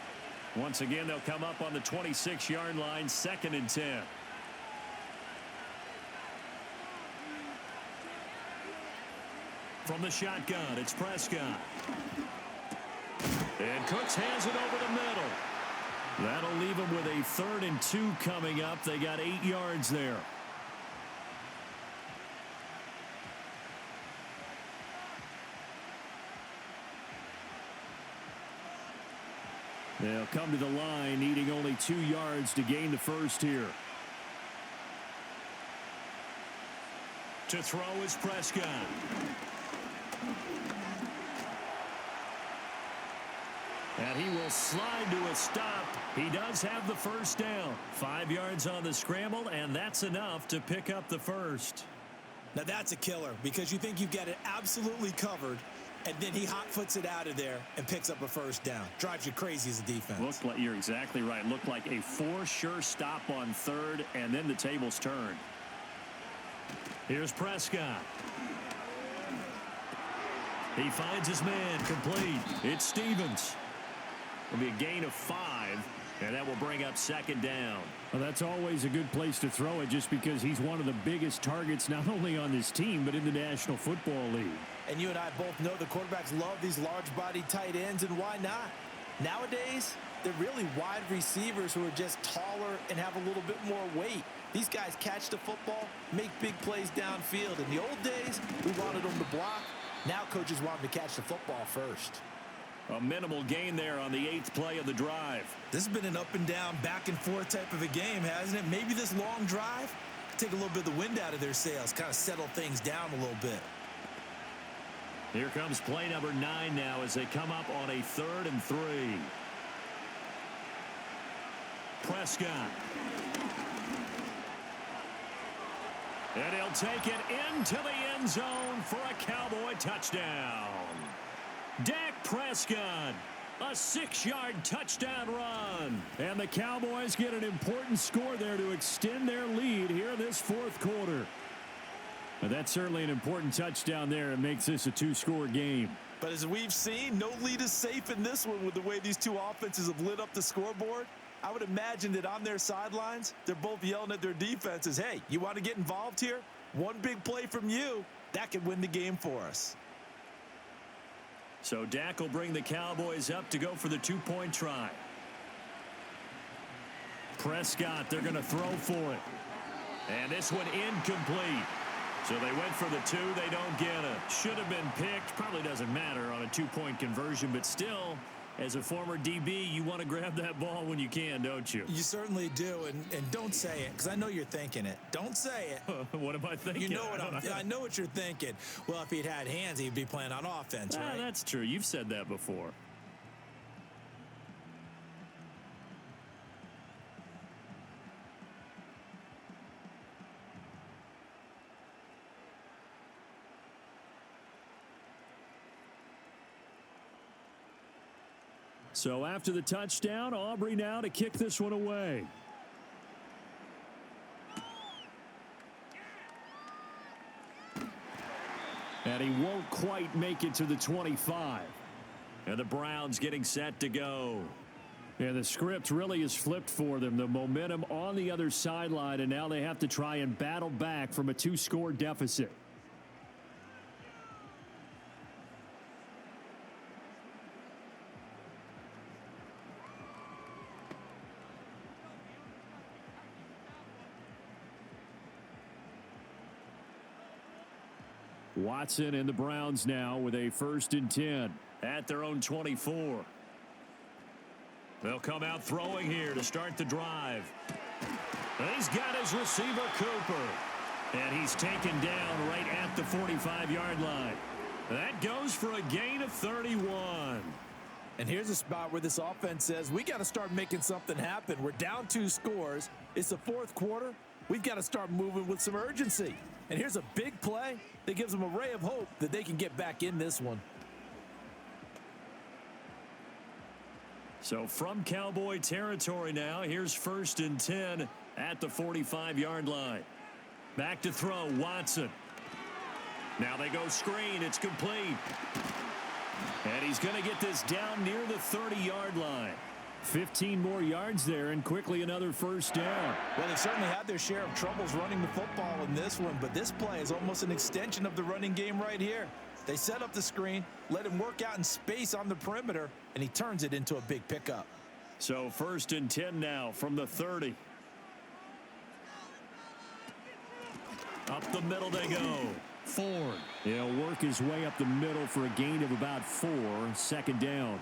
S2: Once again, they'll come up on the 26-yard line, 2nd and 10. From the shotgun, it's Prescott. And Cooks has it over the middle. That'll leave them with a 3rd and 2 coming up. They got 8 yards there. They'll come to the line, needing only 2 yards to gain the first here. To throw is Prescott. And he will slide to a stop. He does have the first down. 5 yards on the scramble, and that's enough to pick up the first.
S4: Now that's a killer because you think you've got it absolutely covered, and then he hot-foots it out of there and picks up a first down. Drives you crazy as a defense.
S5: Looked like, you're exactly right. Looked like a sure stop on 3rd, and then the tables turned.
S2: Here's Prescott. He finds his man complete. It's Stevens. It'll be a gain of 5, and that will bring up 2nd down.
S5: Well, that's always a good place to throw it just because he's one of the biggest targets not only on this team but in the National Football League.
S4: And you and I both know the quarterbacks love these large-bodied tight ends, and why not? Nowadays, they're really wide receivers who are just taller and have a little bit more weight. These guys catch the football, make big plays downfield. In the old days, we wanted them to block. Now coaches want them to catch the football first.
S2: A minimal gain there on the 8th play of the drive.
S4: This has been an up-and-down, back-and-forth type of a game, hasn't it? Maybe this long drive take a little bit of the wind out of their sails, kind of settle things down a little bit.
S2: Here comes play number 9 now as they come up on a 3rd and 3. Prescott. And he'll take it into the end zone for a Cowboy touchdown. Dak Prescott, a 6-yard touchdown run.
S5: And the Cowboys get an important score there to extend their lead here in this 4th quarter. And that's certainly an important touchdown there. It makes this a 2-score game.
S4: But as we've seen, no lead is safe in this one with the way these two offenses have lit up the scoreboard. I would imagine that on their sidelines, they're both yelling at their defenses, hey, you want to get involved here? One big play from you, that could win the game for us.
S2: So Dak will bring the Cowboys up to go for the 2-point try. Prescott, they're going to throw for it. And this one incomplete. So they went for the 2. They don't get it. Should have been picked. Probably doesn't matter on a 2-point conversion, but still, as a former DB, you want to grab that ball when you can, don't you?
S4: You certainly do, and don't say it, because I know you're thinking it. Don't say it.
S2: What am I thinking?
S4: You know what I know what you're thinking. Well, if he'd had hands, he'd be playing on offense, right?
S2: That's true. You've said that before. So after the touchdown, Aubrey now to kick this one away. And he won't quite make it to the 25. And the Browns getting set to go.
S5: Yeah, the script really is flipped for them. The momentum on the other sideline, and now they have to try and battle back from a 2-score deficit. Watson and the Browns now with a 1st and 10
S2: at their own 24. They'll come out throwing here to start the drive. He's got his receiver, Cooper. And he's taken down right at the 45-yard line. That goes for a gain of 31.
S3: And here's a spot where this offense says, we got to start making something happen. We're down 2 scores. It's the 4th quarter. We've got to start moving with some urgency. And here's a big play that gives them a ray of hope that they can get back in this one.
S2: So from Cowboy territory now, here's 1st and 10 at the 45-yard line. Back to throw, Watson. Now they go screen. It's complete. And he's going to get this down near the 30-yard line.
S5: 15 more yards there, and quickly another first down.
S3: Well, they certainly had their share of troubles running the football in this one, but this play is almost an extension of the running game right here. They set up the screen, let him work out in space on the perimeter, and he turns it into a big pickup.
S2: So 1st and 10 now from the 30. Up the middle they go. Ford.
S5: He'll work his way up the middle for a gain of about 4, 2nd down.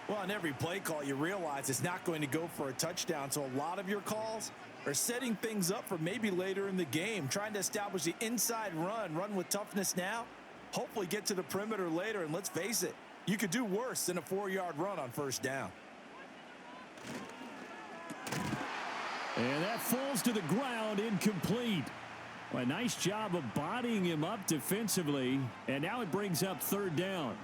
S3: Well, on every play call, you realize it's not going to go for a touchdown, so a lot of your calls are setting things up for maybe later in the game, trying to establish the inside run with toughness now, hopefully get to the perimeter later, and let's face it, you could do worse than a 4-yard run on 1st down.
S5: And that falls to the ground, incomplete. Well, a nice job of bodying him up defensively, and now it brings up 3rd down.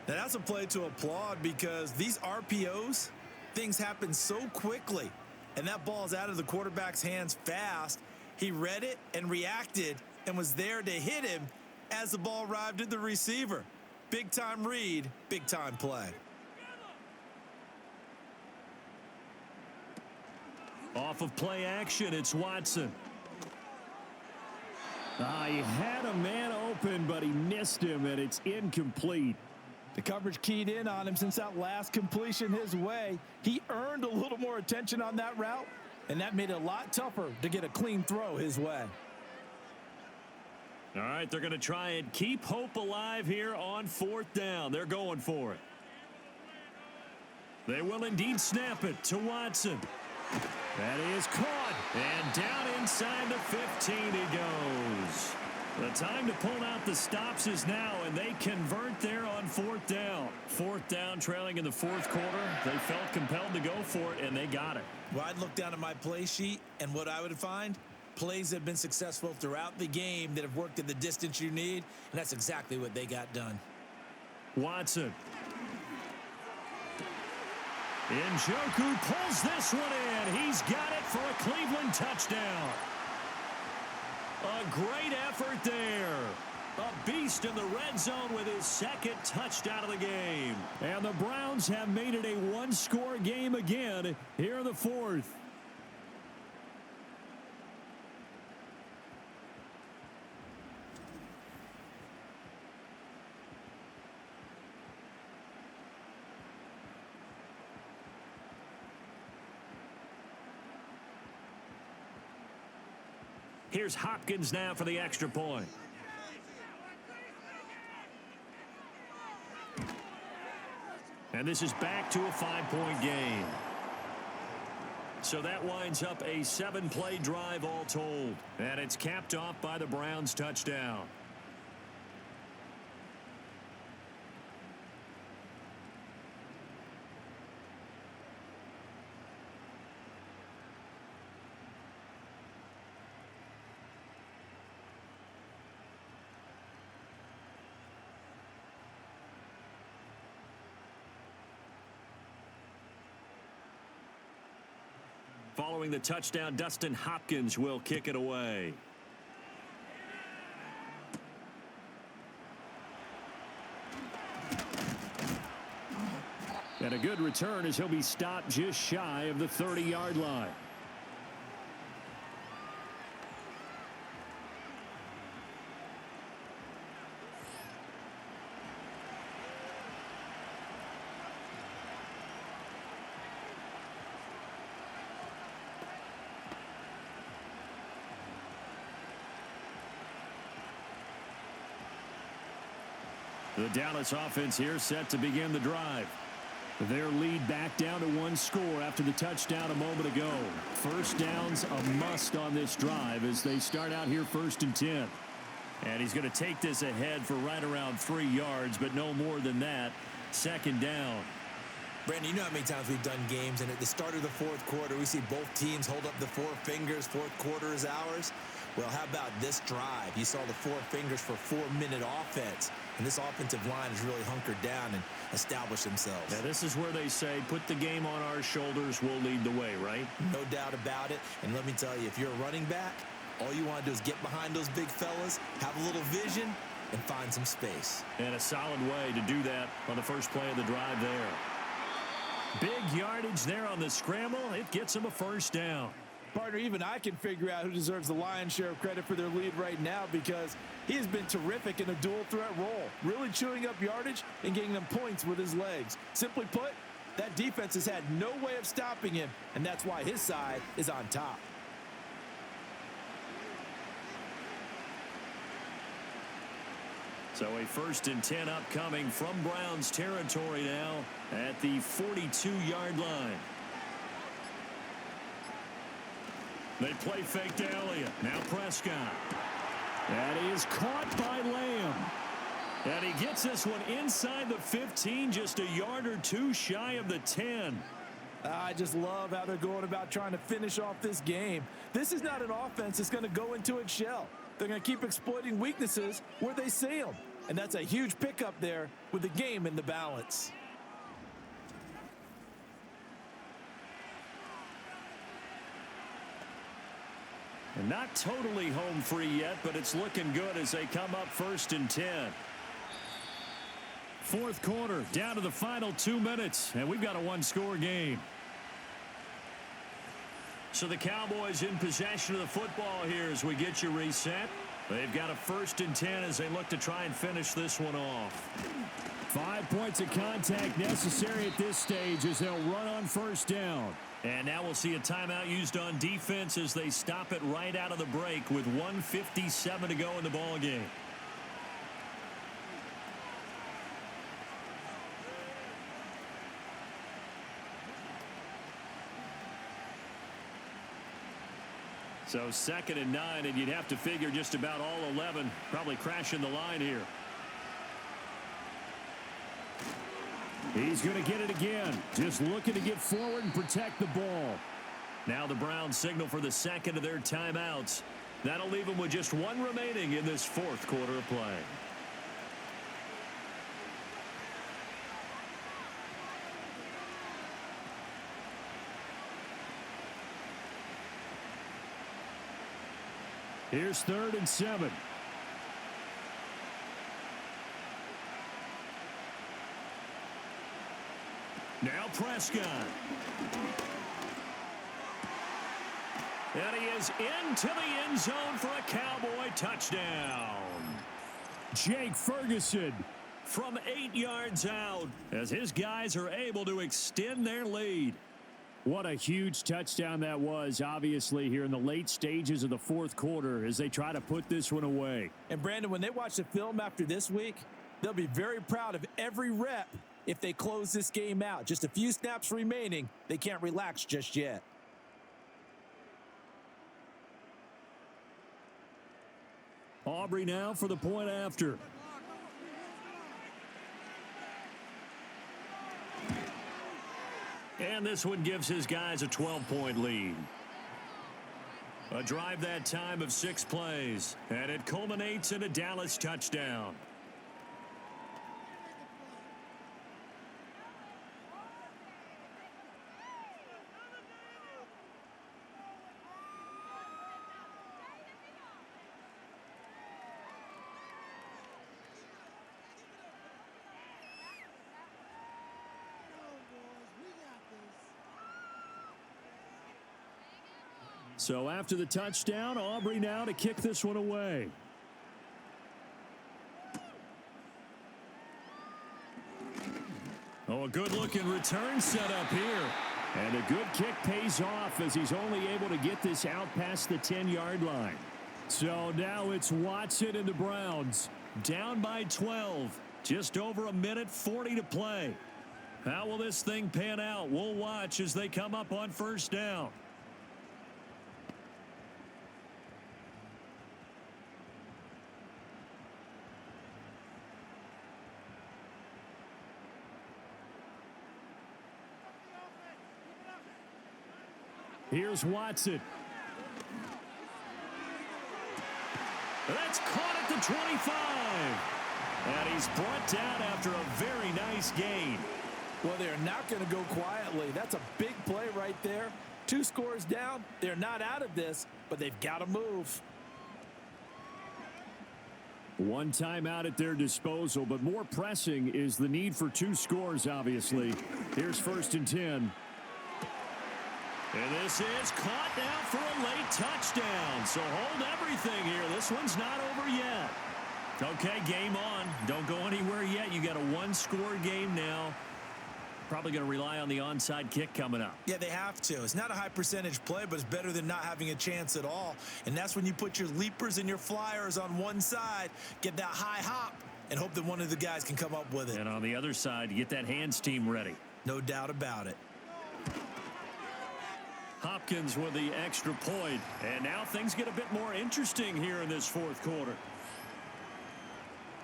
S3: Now, that's a play to applaud because these RPOs, things happen so quickly, and that ball's out of the quarterback's hands fast. He read it and reacted and was there to hit him as the ball arrived at the receiver. Big-time read, big-time play.
S2: Off of play action, it's Watson.
S5: He had a man open, but he missed him, and it's incomplete.
S3: The coverage keyed in on him since that last completion his way. He earned a little more attention on that route, and that made it a lot tougher to get a clean throw his way.
S2: All right, they're going to try and keep hope alive here on 4th down. They're going for it. They will indeed snap it to Watson. That is caught, and down inside the 15 he goes. The time to pull out the stops is now, and they convert there on 4th down. 4th down, trailing in the 4th quarter. They felt compelled to go for it, and they got it.
S3: Well, I'd look down at my play sheet, and what I would find, plays have been successful throughout the game that have worked at the distance you need, and that's exactly what they got done.
S2: Watson. Njoku pulls this one in. He's got it for a Cleveland touchdown. A great effort there. A beast in the red zone with his 2nd touchdown of the game.
S5: And the Browns have made it a 1-score game again here in the 4th.
S2: Here's Hopkins now for the extra point. And this is back to a 5-point game. So that winds up a 7-play drive all told. And it's capped off by the Browns touchdown. Following the touchdown, Dustin Hopkins will kick it away.
S5: And a good return as he'll be stopped just shy of the 30-yard line. The Dallas offense here set to begin the drive. Their lead back down to one score after the touchdown a moment ago. First down's a must on this drive as they start out here 1st and 10. And he's going to take this ahead for right around 3 yards, but no more than that. 2nd down.
S4: Brandon, you know how many times we've done games, and at the start of the 4th quarter, we see both teams hold up the 4 fingers, 4th quarter is ours. Well, how about this drive? You saw the 4 fingers for 4-minute offense, and this offensive line has really hunkered down and established themselves.
S5: Now, this is where they say, put the game on our shoulders, we'll lead the way, right?
S4: No doubt about it, and let me tell you, if you're a running back, all you want to do is get behind those big fellas, have a little vision, and find some space.
S5: And a solid way to do that on the first play of the drive there. Big yardage there on the scramble. It gets him a 1st down.
S3: Partner, even I can figure out who deserves the lion's share of credit for their lead right now because he has been terrific in a dual threat role, really chewing up yardage and getting them points with his legs. Simply put, that defense has had no way of stopping him, and that's why his side is on top.
S5: So a 1st and 10 upcoming from Browns territory now at the 42-yard line. They play fake to Elliott. Now Prescott. That is caught by Lamb. And he gets this one inside the 15, just a yard or 2 shy of the 10.
S3: I just love how they're going about trying to finish off this game. This is not an offense that's going to go into its shell. They're going to keep exploiting weaknesses where they see them. And that's a huge pickup there with the game in the balance.
S5: And not totally home free yet, but it's looking good as they come up 1st and 10. 4th quarter, down to the final 2 minutes, and we've got a 1-score game. So the Cowboys in possession of the football here as we get you reset. They've got a 1st and 10 as they look to try and finish this one off. 5 points of contact necessary at this stage as they'll run on 1st down. And now we'll see a timeout used on defense as they stop it right out of the break with 1:57 to go in the ball game. So 2nd and 9, and you'd have to figure just about all 11 probably crashing the line here. He's going to get it again. Just looking to get forward and protect the ball. Now the Browns signal for the 2nd of their timeouts. That'll leave them with just 1 remaining in this 4th quarter of play. Here's 3rd and 7. Now Prescott. And he is into the end zone for a Cowboy touchdown. Jake Ferguson from 8 yards out as his guys are able to extend their lead. What a huge touchdown that was, obviously, here in the late stages of the 4th quarter as they try to put this one away.
S3: And, Brandon, when they watch the film after this week, they'll be very proud of every rep if they close this game out. Just a few snaps remaining. They can't relax just yet.
S5: Aubrey now for the point after. And this one gives his guys a 12-point lead. A drive that time of 6 plays, and it culminates in a Dallas touchdown. So after the touchdown, Aubrey now to kick this one away. Oh, a good-looking return set up here. And a good kick pays off as he's only able to get this out past the 10-yard line. So now it's Watson and the Browns down by 12. Just over 1:40 to play.
S2: How will this thing pan out? We'll watch as they come up on first down. Here's Watson. That's caught at the 25. And he's brought down after a very nice gain.
S3: Well, they're not going to go quietly. That's a big play right there. 2 scores down. They're not out of this, but they've got to move.
S5: 1 timeout at their disposal, but more pressing is the need for 2 scores, obviously. Here's 1st and 10.
S2: And this is caught now for a late touchdown. So hold everything here. This one's not over yet. Okay, game on. Don't go anywhere yet. You got a 1-score game now. Probably going to rely on the onside kick coming up.
S4: Yeah, they have to. It's not a high percentage play, but it's better than not having a chance at all. And that's when you put your leapers and your flyers on one side, get that high hop, and hope that one of the guys can come up with it.
S2: And on the other side, get that hands team ready.
S4: No doubt about it.
S2: Hopkins with the extra point. And now things get a bit more interesting here in this 4th quarter.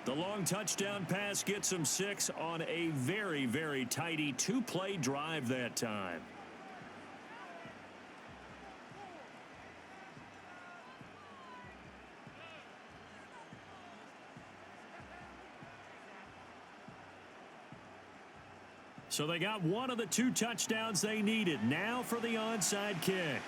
S2: The long touchdown pass gets them 6 on a very, very tidy 2-play drive that time. So they got one of the 2 touchdowns they needed. Now for the onside kick.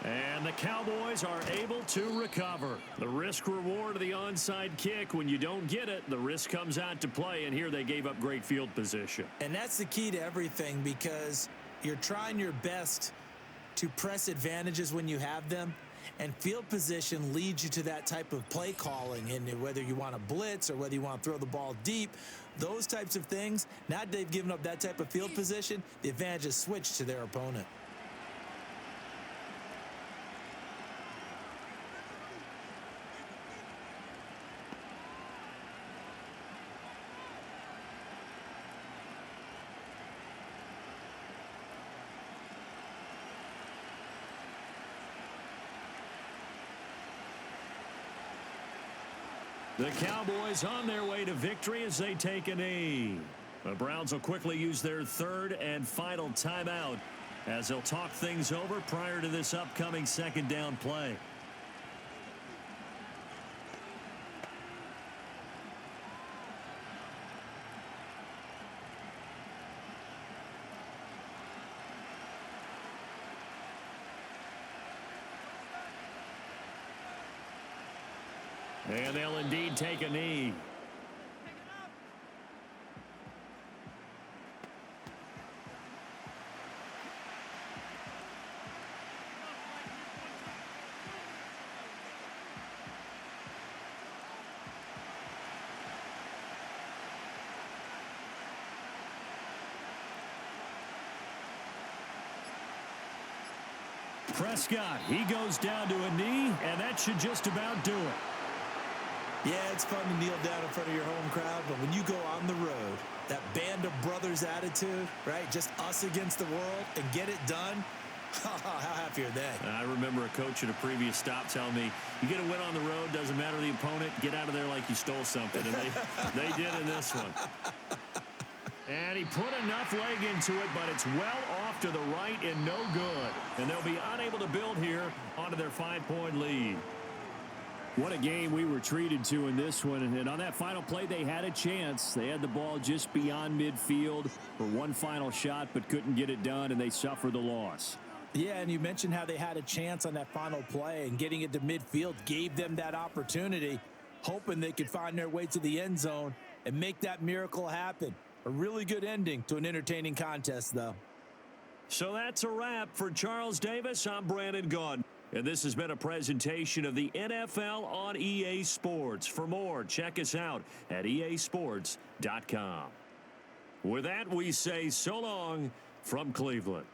S2: And the Cowboys are able to recover. The risk-reward of the onside kick, when you don't get it, the risk comes out to play, and here they gave up great field position.
S4: And that's the key to everything, because you're trying your best to press advantages when you have them, and field position leads you to that type of play calling. And whether you want to blitz or whether you want to throw the ball deep, those types of things, now that they've given up that type of field position, the advantage is switched to their opponent.
S2: The Cowboys on their way to victory as they take a knee. The Browns will quickly use their 3rd and final timeout as they'll talk things over prior to this upcoming 2nd down play. And they'll indeed take a knee. Prescott, he goes down to a knee, and that should just about do it.
S4: Yeah, it's fun to kneel down in front of your home crowd, but when you go on the road, that band of brothers attitude, right? Just us against the world and get it done. How happy are they?
S2: I remember a coach at a previous stop telling me, you get a win on the road, doesn't matter the opponent, get out of there like you stole something. And they did in this one. And he put enough leg into it, but it's well off to the right and no good. And they'll be unable to build here onto their 5-point lead.
S5: What a game we were treated to in this one. And on that final play, they had a chance. They had the ball just beyond midfield for one final shot, but couldn't get it done, and they suffered the loss.
S3: Yeah, and you mentioned how they had a chance on that final play, and getting it to midfield gave them that opportunity, hoping they could find their way to the end zone and make that miracle happen. A really good ending to an entertaining contest, though.
S2: So that's a wrap for Charles Davis. I'm Brandon Gaudin. And this has been a presentation of the NFL on EA Sports. For more, check us out at easports.com. With that, we say so long from Cleveland.